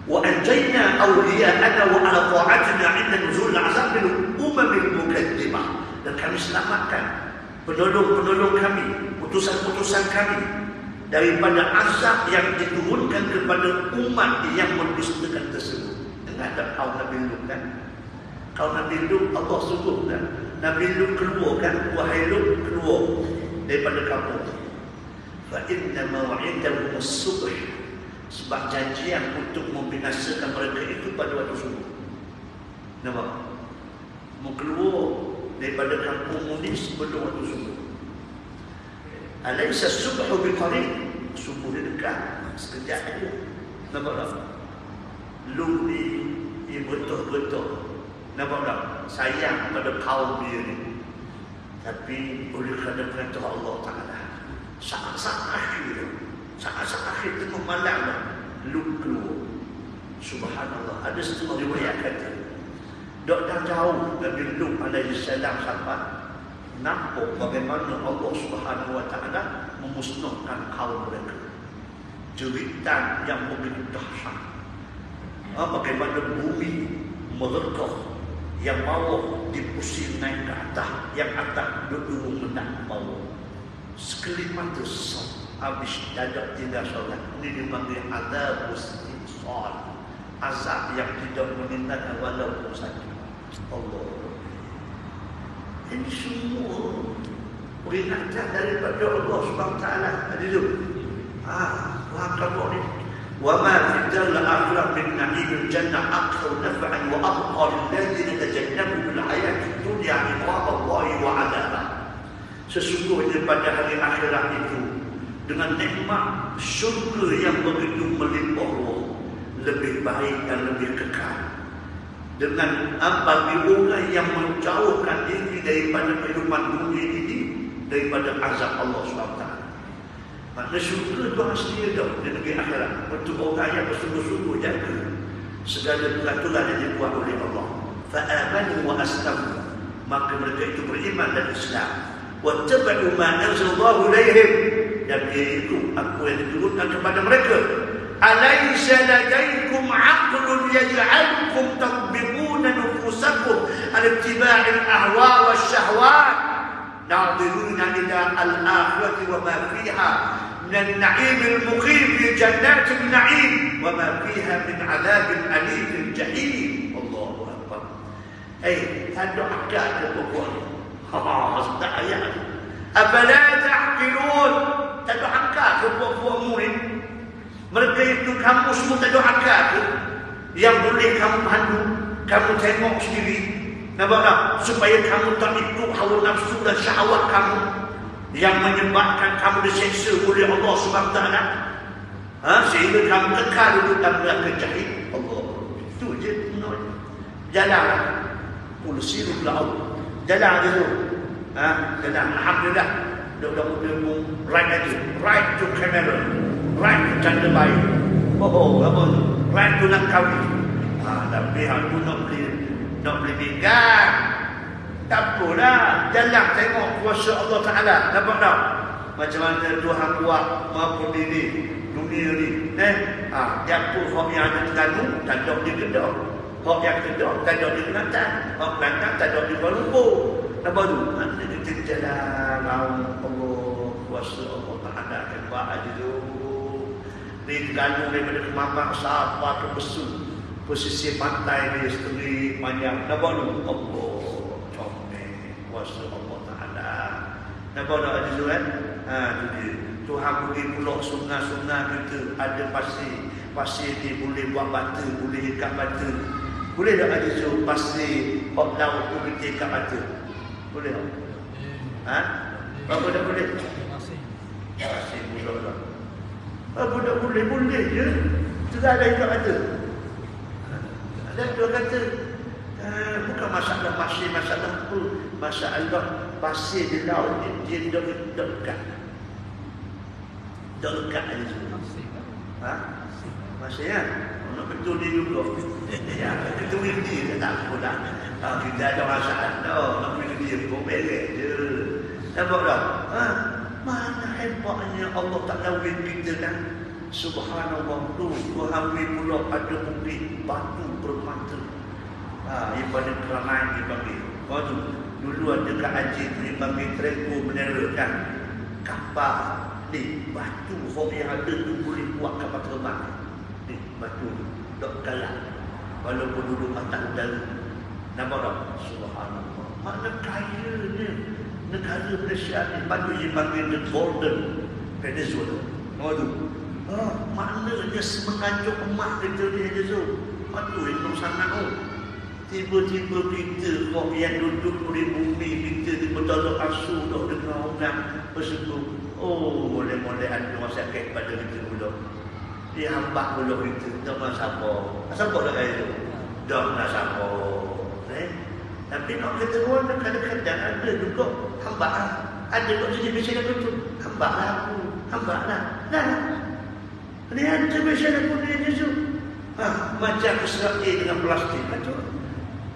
A: Wa anjayna awliya'ana wa ala ta'atina 'inda nuzul azab bil umamil mukadzibah, dan kami selamatkan penolong-penolong kami, utusan-utusan kami daripada azab yang diturunkan kepada umat yang mendustakan tersebut. Dengar tak kaum Nabi Lut kan? Kaum Nabi Lut Allah suruh kan? Nabi Lut keluar kan? Wahai Lut, keluar daripada kampung. Fa inna maw'idahum as-subh, sebab janjian untuk membinasakan mereka itu pada waktu subuh. Nampak? Mau keluar daripada kampung ni sebelum waktu subuh. Alaysa subhu biqarib, subuh dia dekat, sekejap aja. Nampak tak? Lut ni dia betul-betul, nampak tak? Sayang pada kaum dia ni. Tapi oleh kerana perintah Allah Ta'ala, saat-saat akhir tengah malam dah, Lut keluar. Subhanallah, ada setengah riwayat kata dok dah jauh Nabi Lut alaihi salam sampai nampak bagaimana Allah Subhanahu Wa Taala memusnahkan kaum mereka. Jeritan yang begitu dahsyat. Bagaimana bumi merekah, yang bawah dipusing naik ke atas, yang atas duduk menang bawah. Sekelip mata habis dadak tidak solat. Ini dipanggil azab istisal, azab yang tidak meninggalkan walaupun saja. Allah, ini semua peringatan daripada Allah Subhanahu Taala. Ada tu. Wah, kamu ni وما في الدار الآخرة من نعيم الجنة أكثر نفعا وأبقى للذين تجنبوا بالحياة الدنيا عقاب الله وعذابه. Sesungguhnya pada hari akhirat itu dengan nikmat syurga yang begitu melimpah ruah, lebih baik dan lebih kekal. Dengan bagi orang yang menjauhkan diri daripada kehidupan dunia ini, daripada azab Allah SWT. Maknanya syurga itu asli ada di negeri akhirat untuk orang yang bersungguh-sungguh jaga segala peraturan yang dibuat oleh Allah. Fa'amanu wa aslamu, maka mereka itu beriman dan Islam. Wattaba'u ma anzalallahu ilaihim, dan iaitu apa yang diturunkan kepada mereka. Alaysa ladaykum 'aqlun yaj'alukum tadbiquna nufusakum ala ittiba'il ahwa wasyahawat nadhiruna ila al-akhirati wa ma fiha min an-na'im al-muqim fi jannatin na'im wa ma fiha min 'adabin alim fil jahim. Allahu akbar. Ada akal pokok. Sudah ayat. Afala ta'qilun? Tak ada akal ke buat-buatmu ni? Mereka itu kamu semua tak ada akal ke? Yang boleh kamu pandu, kamu tengok sendiri. Nampak tak? Supaya kamu tak ikut hawa nafsu dan syahwat kamu yang menyebabkan kamu diseksa oleh Allah SWT. Sehingga kamu kekal duduk dalam neraka jahim. Allah. Itu je. Jalan. Pulsiru Allah. Jalan dia tu. Jalan. Alhamdulillah. Budak-budak pun right aja. Right to camera. Right to tanda baik. Apa tu? Right to nak kahwin. Tapi aku nak beli nikah. Tak apalah. Jalan tengok kuasa Allah Ta'ala. Nampak tak? Macam mana Tuhan buat maupun diri dunia ni. Jatuh hak yang ada terlalu, tak ada di kedok. Hak yang kedok, tak ada di Kelantan. Hak Kelantan, tak ada di Kuala Lumpur. Nampak tu? Mana kita jalan Allah, kuasa Allah Ta'ala hebat aja tu. Ni tergantung daripada kemampuan siapa ke besu. Posisi pantai dia setengah panjang. Nampak tu? Allah, comel kuasa Allah Ta'ala. Nampak tak aja tu kan? Tu dia. Tuhan boleh pulak sungai-sungai kita. Ada pasir. Pasir dia boleh buat batu, boleh ikat batu. Boleh tak aja tu pasir hok laut tu kita ikat batu? Boleh tak? Berapa dah boleh? Masih budak tak? Budak boleh je. Tidak ada yang kata. Ada dia kata bukan masalah masih masalah tu. Masalah pasir di laut dia dekat. Dekat aja tu. Masih ya? Nak betul dia juga. Ya, ketua dia tak apa dah. Kita ada masalah. Nak pergi dia beres je. Nampak tak? Mana hebatnya Allah Ta'ala win kita kan? Subhanallah tu. Tuhan win pula ada bukti batu bermata. Daripada keramaian dia panggil. Tu. Dulu ada kat Aceh tu dia panggil treko bendera kan? Kapal. Ni batu yang ada tu boleh buat kapal terbang. Ni batu dok galak. Walaupun duduk atas udara. Nampak tak? Subhanallah. Mana kayanya negara Malaysia ni patut dipanggil the Golden Peninsula. Nampak tu? Maknanya semenganjuk emas kita ni aja tu. Patut elok sangat tu. Tiba-tiba kita kok yang duduk di bumi kita di betul asu dok dengar orang berseru. Boleh-boleh ada masa sakit pada kita pula. Dia hambak pula kita. Tak nak siapa. Siapa nak kaya tu? Tak nak siapa. Tapi nak kata orang kadang-kadang ada juga hambak. Ada kok jadi biasa aku tu. Hambak lah aku. Hambak lah. Ni ada biasa aku ni tu. Macam Israel dengan plastik.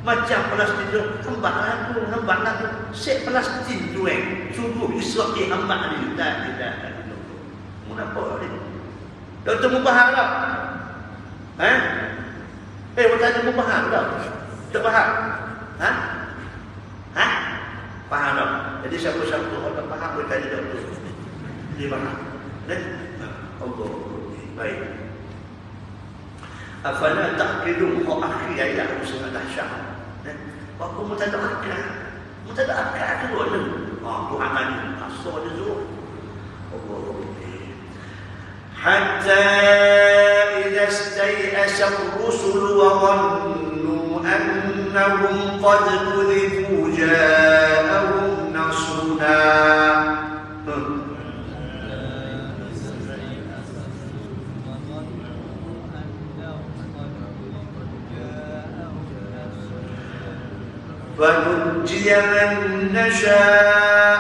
A: Macam plastik tu. Hambak lah aku. Hambak lah aku. Set plastik tu sungguh Israel hambak ni. Tak. Kenapa ni? Doktor Mubahar tak? Bertanya Mubahar tak? Tak faham? Faham tak? Jadi siapa-siapa orang faham bertanya doktor. Dia faham. Allah. Baik. Afala ta'qilun hak akhir ayat sangat dahsyat. Apa mu tak ada akal? Mu tak ada akal ke mana? Tuhan tanya. Asal dia suruh. Allah. حتى استيأس الرسل وظنوا أنهم قد كذبوا جاءهم نصرنا فنجي من نشاء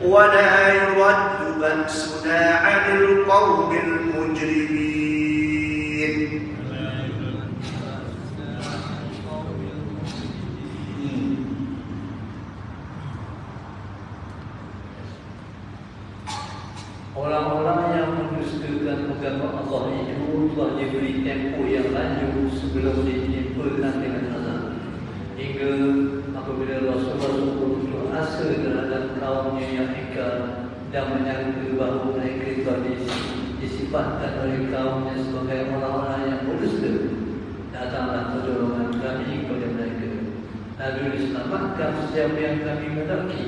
A: ولا يرد بأسنا عن القوم المجرمين.
B: Orang-orang yang mendustakan agama Allah itu telah diberi tempoh yang lanjut sebelum ditimpakan dengan azab. Hingga apabila Rasulullah SAW asa terhadap kaumnya yang ingkar dan menyangka bahawa mereka telah disifatkan oleh kaumnya sebagai orang-orang yang berdusta, datanglah pertolongan kami kepada mereka. Lalu diselamatkan siapa yang kami mendaki,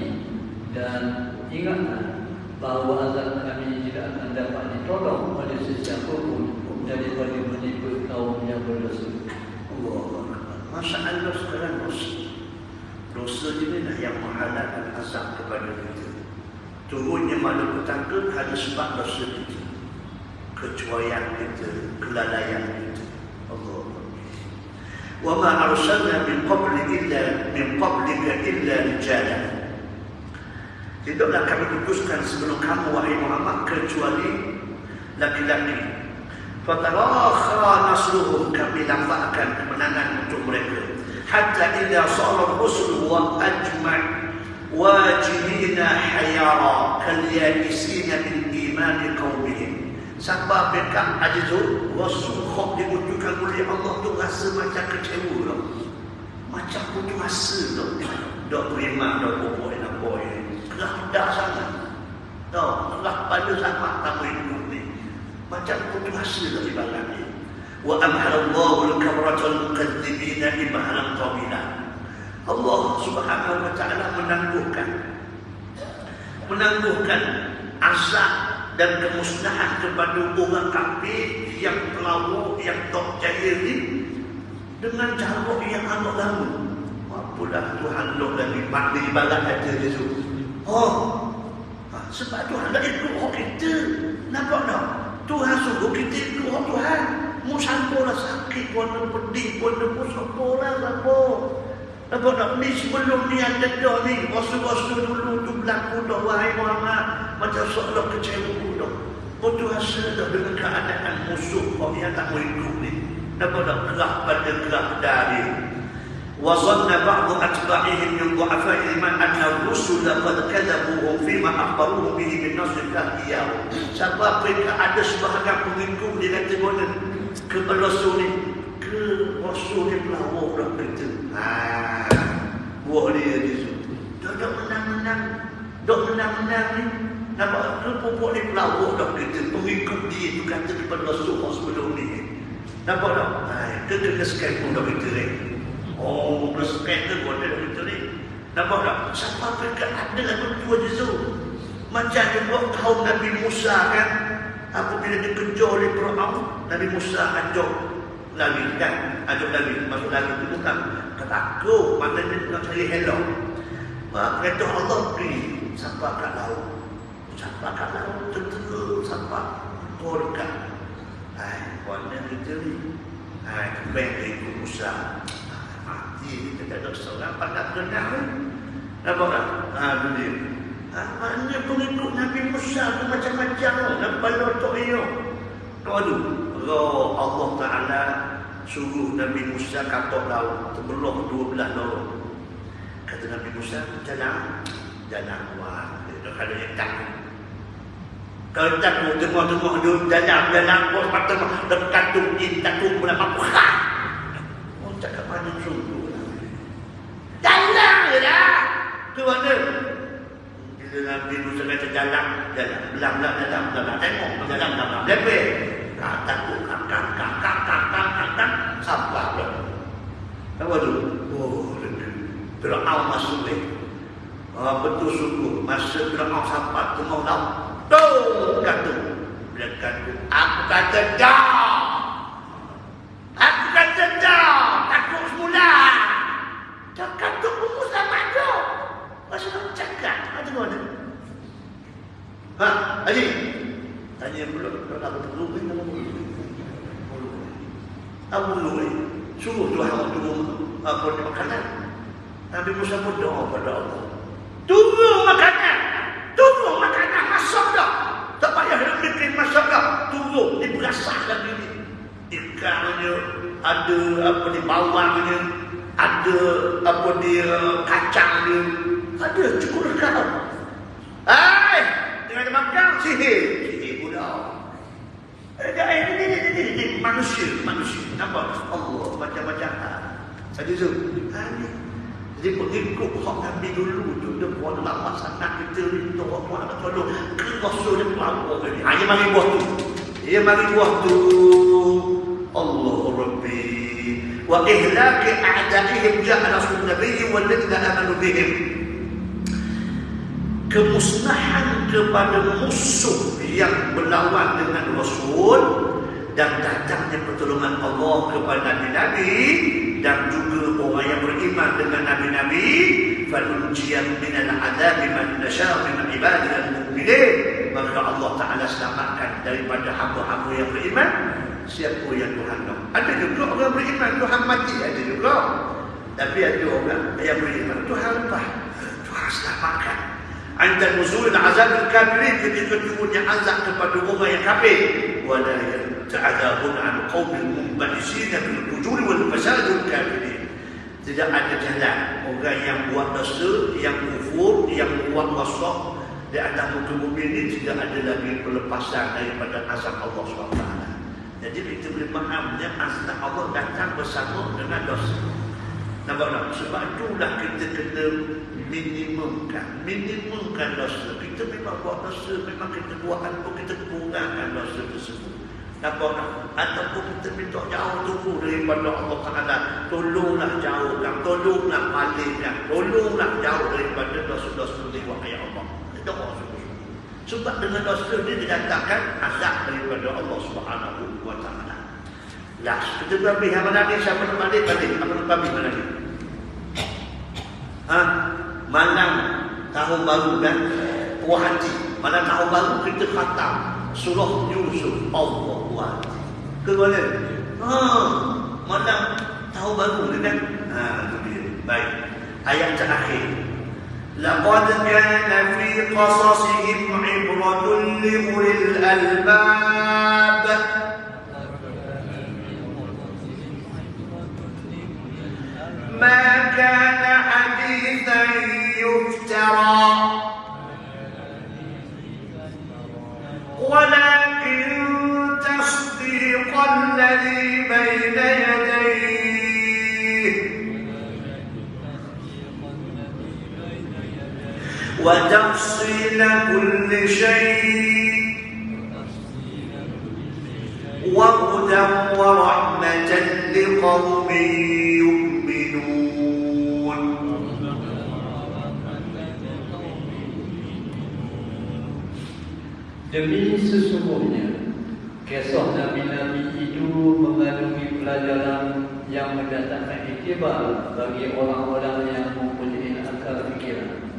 B: dan ingatlah bahawa azab kami tidak akan dapat ditolong oleh sesiapa pun daripada menimpa kaum yang berdosa.
A: Masalah sekarang dosa ini lah yang menghalalkan azab kepada kita. Turunnya malapetaka hanya sebab dosa kita, kecuaian kita, kelalaian kita. Allah. Wa ma arsalna min qablika illa rijalan. Tidaklah kami utuskan sebelum kamu wahai Muhammad kecuali laki-laki. Fatarakha nasruhum, kami nampakkan kemenangan untuk mereka. Hatta idza sara ar-rusul wa ajma' wajibina hayara kalyabisina min imani qaumihim. Sampai mereka ajizul rasul khok dibutuhkan oleh Allah tu rasa macam kecewa dah. Macam putus asa dah. Dak beriman dak pokok nak boy. Dah sangat. Dah pada sama tamu hidup ni. Macam putus asa dari balang ni. Wa amhalallahu al-kabratal muqaddimina imhalan tawila. Allah Subhanahu wa taala menangguhkan azab dan kemusnahan kepada orang kafir yang pelawak, yang tak jahil ni dengan cara yang amat lama. Apalah Tuhan lok lagi mati balang kata dia tu. Sebab Tuhan dah ikut orang kita. Nampak tak? Tuhan suruh kita ikut orang Tuhan. Mu sampolah sakit pun, pedih pun, mu sampolah sampo. Nampak tak? Ni sebelum ni ada dah ni. Rasul-rasul dulu tu berlaku dah wahai Muhammad. Macam seolah kecewa dah. Putus asa dah dengan keadaan musuh orang yang tak mau ikut ni. Nampak tak? Kerah pada kerah dari. وظن بعض أتباعهم من ضعفاء الإيمان أن الرسل قد كذبوهم فيما أخبروهم به من نصر الله إياهم. Sebab mereka ada sebahagian pengikut dia kata mana ke Rasul ni, ke Rasul ni pelawak dah kata. Buah dia tu. Dah menang-menang ni. Nampak ke pupuk ni pelawak dah kata. Pengikut dia tu kata kepada Rasul sebelum ni. Nampak tak? Kena sekali pun dah kata ni. Respect tu buat dia betul ni. Nampak tak? Siapa mereka ada lagu tua Yesus. Macam juga kaum Nabi Musa kan. Apabila dikejar oleh Firaun, Nabi Musa ajak lari kan. Ajak lari. Masuk lari tu bukan. Ketakut. Maknanya nak cari hello. Kata Allah pergi. Sampai kat laut. Sampai kat laut. Tentu sampai. Kau dekat. Warna kita ni. Kembali ke ikut Musa. Kita tak ada seorang pandang kenal. Nampak tak? Itu dia. Maknanya pengikut Nabi Musa tu macam-macam. Nampak tak ia. Allah Ta'ala suruh Nabi Musa katok laut. Terbelah 12 laut. Kata Nabi Musa, jalan. Wah, kalau yang takut. Kalau takut, tengok-tengok dia jalan. Kau patut dekat tu, takut pula mampu. Cakap mana sungguh lah. Jalan je dah. Ke mana? Bila Nabi Musa kata jalan. Belang-belang jalan. Tengok jalan. Lepeh. Takut kakak. Sabar dah. Apa tu? Firaun masuk ni. Betul sungguh. Masa Firaun sampai tengah laut. Tuh kata. Dia kata, aku kata dah. Aku kata dah. Takut semula. Tak katuk pun sama dah. Masa nak cakap, ada mana? Ha, Haji. Tanya pula, apa perlu ni? Apa perlu ni? Suruh Tuhan turun apa makanan. Nabi Musa berdoa pada Allah. Turun makanan. Turun makanan. Masak dah. Tak payah nak bikin masak dah. Turun. Dia berasah lagi ni. Ikannya, ada apa ni, bawangnya, ada apa dia, kacangnya. Ada cukup dekat. Hai! Jangan ada makan. Sihir. Sihir budak. Ini manusia. Nampak? Allah macam-macam. Jadi tu. Jadi pengikut hak Nabi dulu tu dia buat lama sangat kita ni untuk orang nak tolong ke rasul dia pelapor ni. Dia mari buah tu. Dia mari buah tu. Allah Rabbi wa ihlak a'da'ihim ja'a rasul nabiy wal ladina amanu bihim. Kemusnahan kepada musuh yang berlawan dengan Rasul dan datangnya pertolongan Allah kepada Nabi-Nabi dan juga orang yang beriman dengan Nabi-Nabi. Falunjiyan minal adabi man nasha' min ibadil mu'minin. Maka Allah Ta'ala selamatkan daripada hamba-hamba yang beriman siapa yang Tuhan nak. Ada juga orang beriman Tuhan mati, ada juga. Tapi ada orang yang beriman Tuhan lepas, Tuhan selamatkan. Anda nuzul azab al-kafirin, ketika turunnya azab kepada orang yang kafir. Wala yata'adzabun an qaumil munba'isina bil fujuri wal fasadil kafirin. Tidak ada jalan orang yang buat dosa, yang kufur, yang buat masak di antara kaum mukmin ini tidak ada lagi pelepasan daripada azab Allah SWT. Jadi kita boleh fahamnya azab Allah datang bersama dengan dosa. Nampak tak? Sebab itulah kita kena minimumkan dosa. Kita memang buat dosa, memang kita buat apa, kita kurangkan dosa tersebut. Nampak tak? Ataupun kita minta jauh tunggu daripada Allah Ta'ala. Tolonglah jauhkan, tolonglah palingkan, tolonglah jauh daripada dosa-dosa ni, wahai Allah. Kita buat sungguh-sungguh. Sebab dengan dosa ni didatangkan azab daripada Allah Subhanahu wa Ta'ala. Last, kita habis mana ni? Siapa nak balik? Apa nak habis mana ni? Malam tahun baru kan, puas hati. Malam tahun baru kita khatam surah Yusuf. Allah puas hati. Ke mana? Malam tahun baru kan. Itu dia. Baik. Ayat terakhir. Laqad kana fi qasasihim 'ibratun li ulil albab. ما كان حديثا يفترى ولكن تصديق الذي بين يديه وتفصيل كل شيء وهدى ورحمة لقوم
B: demi sesungguhnya kisah Nabi-Nabi itu mengandungi pelajaran yang mendatangkan iktibar bagi orang-orang yang mempunyai akal fikiran.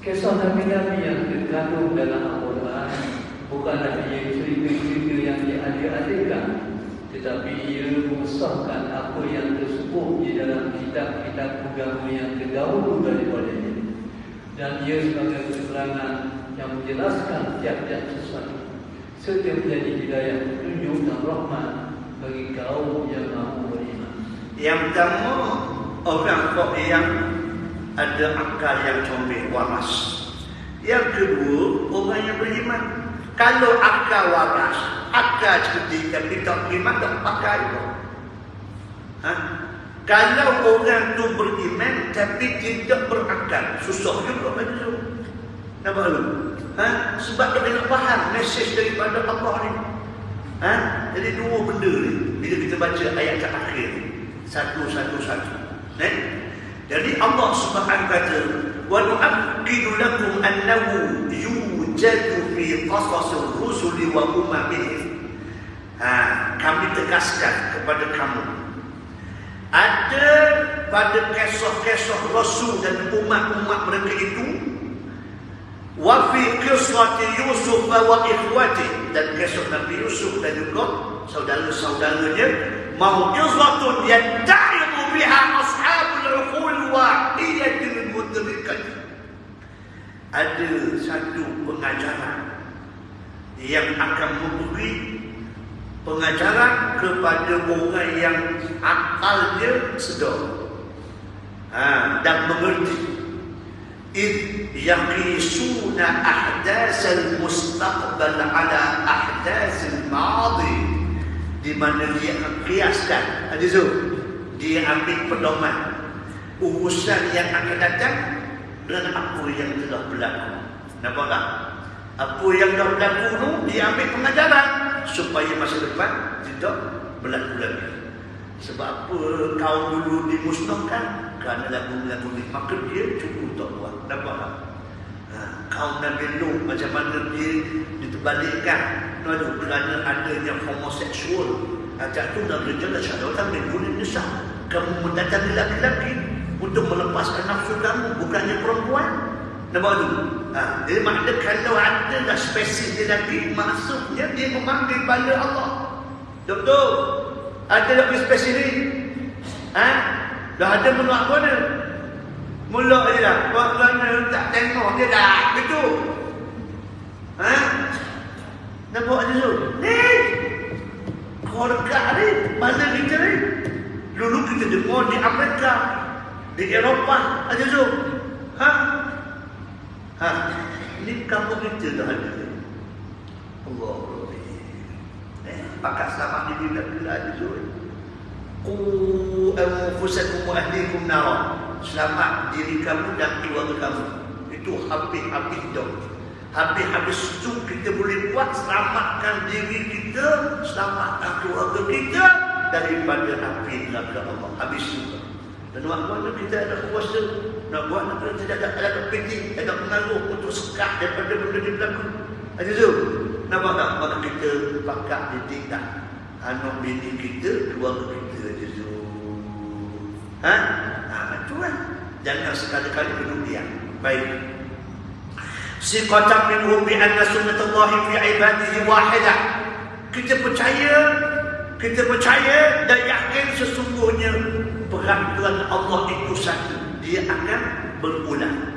B: Kisah Nabi-Nabi yang terkandung dalam Al-Quran bukanlah ia cerita-cerita yang diadik-adikkan, tetapi ia mengesahkan apa yang tersebut di dalam kitab-kitab agama yang terdahulu daripadanya, dan ia sebagai keterangan yang menjelaskan tiap-tiap sesuatu serta menjadi hidayah, petunjuk dan rahmat bagi kaum yang mahu beriman.
A: Yang pertama, orang yang ada akal yang comel, waras. Yang kedua, orang yang beriman. Kalau akal waras, akal cerdik tapi tak beriman, tak pakai itu. Kalau orang tu beriman tapi tidak berakal, susah juga bagi tu. Nampak tu? Sebab dia nak faham mesej daripada Allah ni. Jadi dua benda ni bila kita baca ayat terakhir satu-satu. Jadi Allah Subhanahu kata, wa nu'akkidu lakum annahu yujadu fi qasasil rusuli wa umamihim. Kami tegaskan kepada kamu, ada pada kisah-kisah Rasul dan umat-umat mereka itu, wa fi qissati Yusuf wa ikhwati, dan kisah Nabi Yusuf dan juga saudara-saudaranya, mau'izatun yatta'idu biha ashabul uqul wa'iyatil mudrikat. Ada satu pengajaran yang akan memberi pengajaran kepada orang yang akalnya sedar dan mengerti. إذ يقيسون أحداث المستقبل على أحداث الماضي, di mana dia kiaskan, dia ambil pedoman urusan yang akan datang dengan apa yang telah berlaku. Nampak tak? Apa yang dah berlaku tu dia ambil pengajaran supaya masa depan tidak berlaku lagi. Sebab apa kaum dulu dimusnahkan? Kerana lagu-lagu ni, maka dia cukup tak buat. Nampak tak? Kaum Nabi Nuh macam mana dia diterbalikkan kerana adanya homoseksual. Ajak tu Nabi Nuh syaitan boleh nisah. Kamu mendatangi laki-laki untuk melepaskan nafsu kamu, bukannya perempuan. Nampak tu? Dia makna kalau ada spesies dia lagi, maksudnya dia memanggil bala Allah. Betul? Ada lagi spesies ni? Dah ada menolak mana? Mula je dah. Kerana tak tengok dia dah. Gitu. Nampak je tu? Ni! Kau dekat ni. Mana kita ni? Dulu kita dengar di Amerika. Di Eropah. Aja tu. Ini kampung kita dah ada. Allah. Pakat selamat di bila aja tu. Qu anfusakum wa ahlikum nara. Selamat diri kamu dan keluarga kamu. Itu habis-habis dah. Habis-habis itu kita boleh buat selamatkan diri kita, selamatkan keluarga kita daripada api neraka Allah. Habis itu. Dan waktu kita ada kuasa nak buat nak tidak ada penting, ada pengaruh untuk sekat daripada benda yang berlaku. Ada tu. Nampak tak? Maka kita pakat ditingkat anak bini kita, keluarga kita aja tu. Itu lah. Jangan sekali-kali duduk diam. Baik. Siqatan minhum bi anna sunnatullahi fi ibadihi wahidah. Kita percaya dan yakin sesungguhnya peraturan Allah itu satu. Dia akan berulang.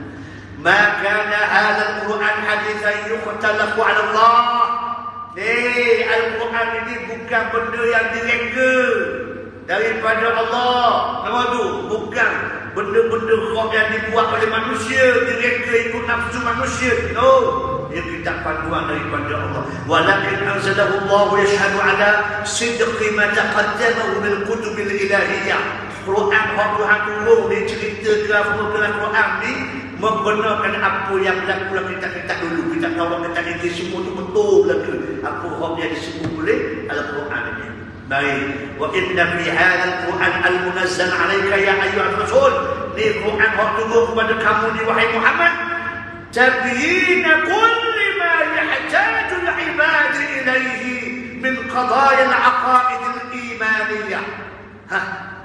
A: Ma kana hadha al-Quran hadithan yukhtalafu 'ala Allah. Al-Quran ini bukan benda yang direka daripada Allah. Nampak tu? Bukan benda-benda khok yang dibuat oleh manusia, direka ikut nafsu manusia. No, dia kitab panduan daripada Allah. Walakin anzalahu Allah yashhadu ala sidqi ma taqaddamahu min kutubil ilahiyah. Quran hak Tuhan turun dia cerita dalam Quran ni membenarkan apa yang berlaku dalam kitab-kitab dulu. Kitab Taurat, kitab Injil semua tu betul berlaku. Apa hak yang disebut oleh Al-Quran ini. Baik. Wa inna fi hadzal Quran al-munazzal 'alaika ya ayyuhar rasul. Ni Quran hak turun kepada kamu ni wahai Muhammad. Tabyina kulli ma yahtaju al-ibad ilayhi min qadaya al-aqaid al-imaniyah.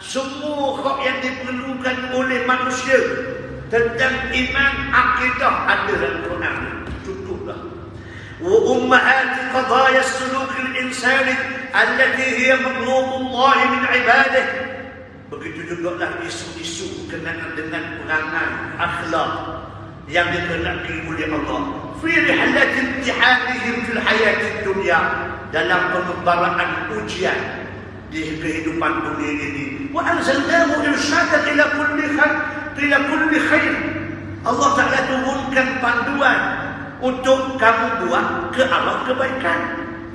A: Semua hak yang diperlukan oleh manusia tentang iman, akidah ada dalam Quran. Cukuplah. Wa ummahat qadaya as-suluk al-insani allati hiya matlubullah min ibadihi. Begitu juga lah isu-isu kenaan dengan perangai akhlak yang dikenaki oleh Allah. Fi rihalat imtihanihim fil hayatid dunya, dalam pengembaraan ujian di kehidupan dunia ini. Wa anzalnahu irsyadan ila kulli khair. Allah Ta'ala turunkan panduan untuk kamu buat ke arah kebaikan.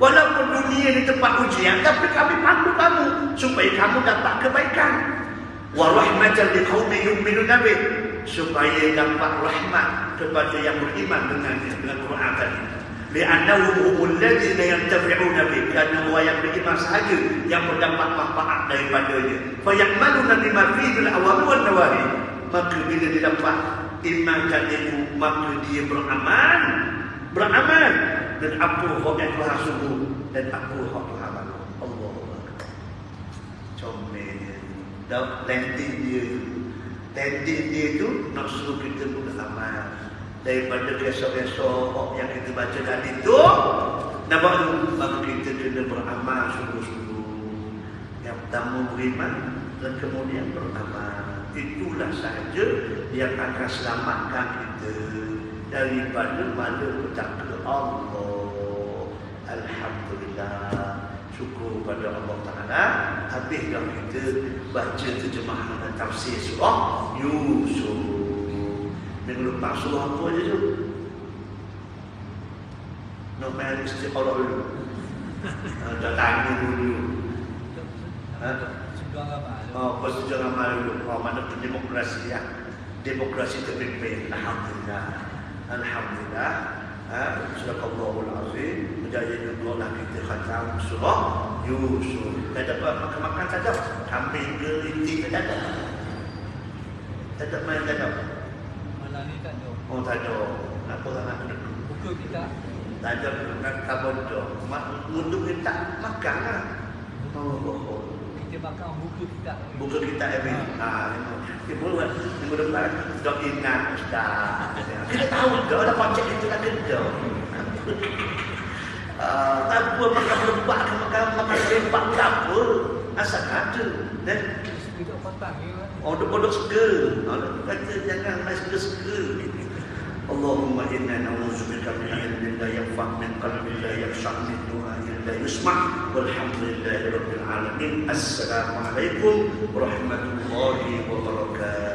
A: Walaupun dunia ini tempat ujian, tapi kami pandu kamu supaya kamu dapat kebaikan. Wa rahmatan liqaumin yu'minuna bih, supaya dapat rahmat kepada yang beriman dengan Quran tadi. Li'annahum humul ladzina yantafi'una bih, kerana orang yang beriman sahaja yang mendapat manfaat daripadanya. Fa ya'maluna bima fihi al-awamir wan nawahi, maka bila dia dapat iman tadi itu, maka dia beramal beramal dan apa yang telah sungguh dan apa yang telah malu. Allah comel dah landing dia tu nak suruh kita beramal daripada biasa-biasa yang kita baca tadi tu. Nampak tu, maka kita kena beramal sungguh-sungguh. Yang pertama beriman dan kemudian beramal. Itulah sahaja yang akan selamatkan kita daripada malapetaka Allah. Alhamdulillah, syukur pada Allah Ta'ala. Habis dah kita baca terjemahan dan tafsir surah Yusuf. Minggu lepas surah apa je tu? Nak main istiqarah dulu. Dah tanya dulu. Persetujuan amal dulu. Mana tu demokrasi ya? Demokrasi terpimpin. Alhamdulillah. Alhamdulillah. Subhanallahul azim. Berjaya Allah kita khatam surah Yusuf. Tak dapat makan-makan tak ada. Kambing ke itik tak ada. Tak ada main tak ada.
C: Malam ni tak ada.
A: Oh tak ada. Apa nak kena?
C: Buku kita.
A: Tak ada nak kabur tu. Untuk kita makan lah. Oh.
C: Kita makan buku kita.
A: Buku kita ini. Kita buat minggu depan. Dok ingat Ustaz. Kita tahu dah ada konsep itu nak kerja. Tak apa makan lembak ke makan lembak tak apa. Asal ada. Dan
C: Kita petang ni kan.
A: Odok-odok sega. Kata jangan main sega-sega. Allahumma inna na'udzubika min ilmin la yanfa' min qalbin la yakhsha' min du'ain la yusma' walhamdulillahi rabbil alamin. Assalamualaikum warahmatullahi wabarakatuh.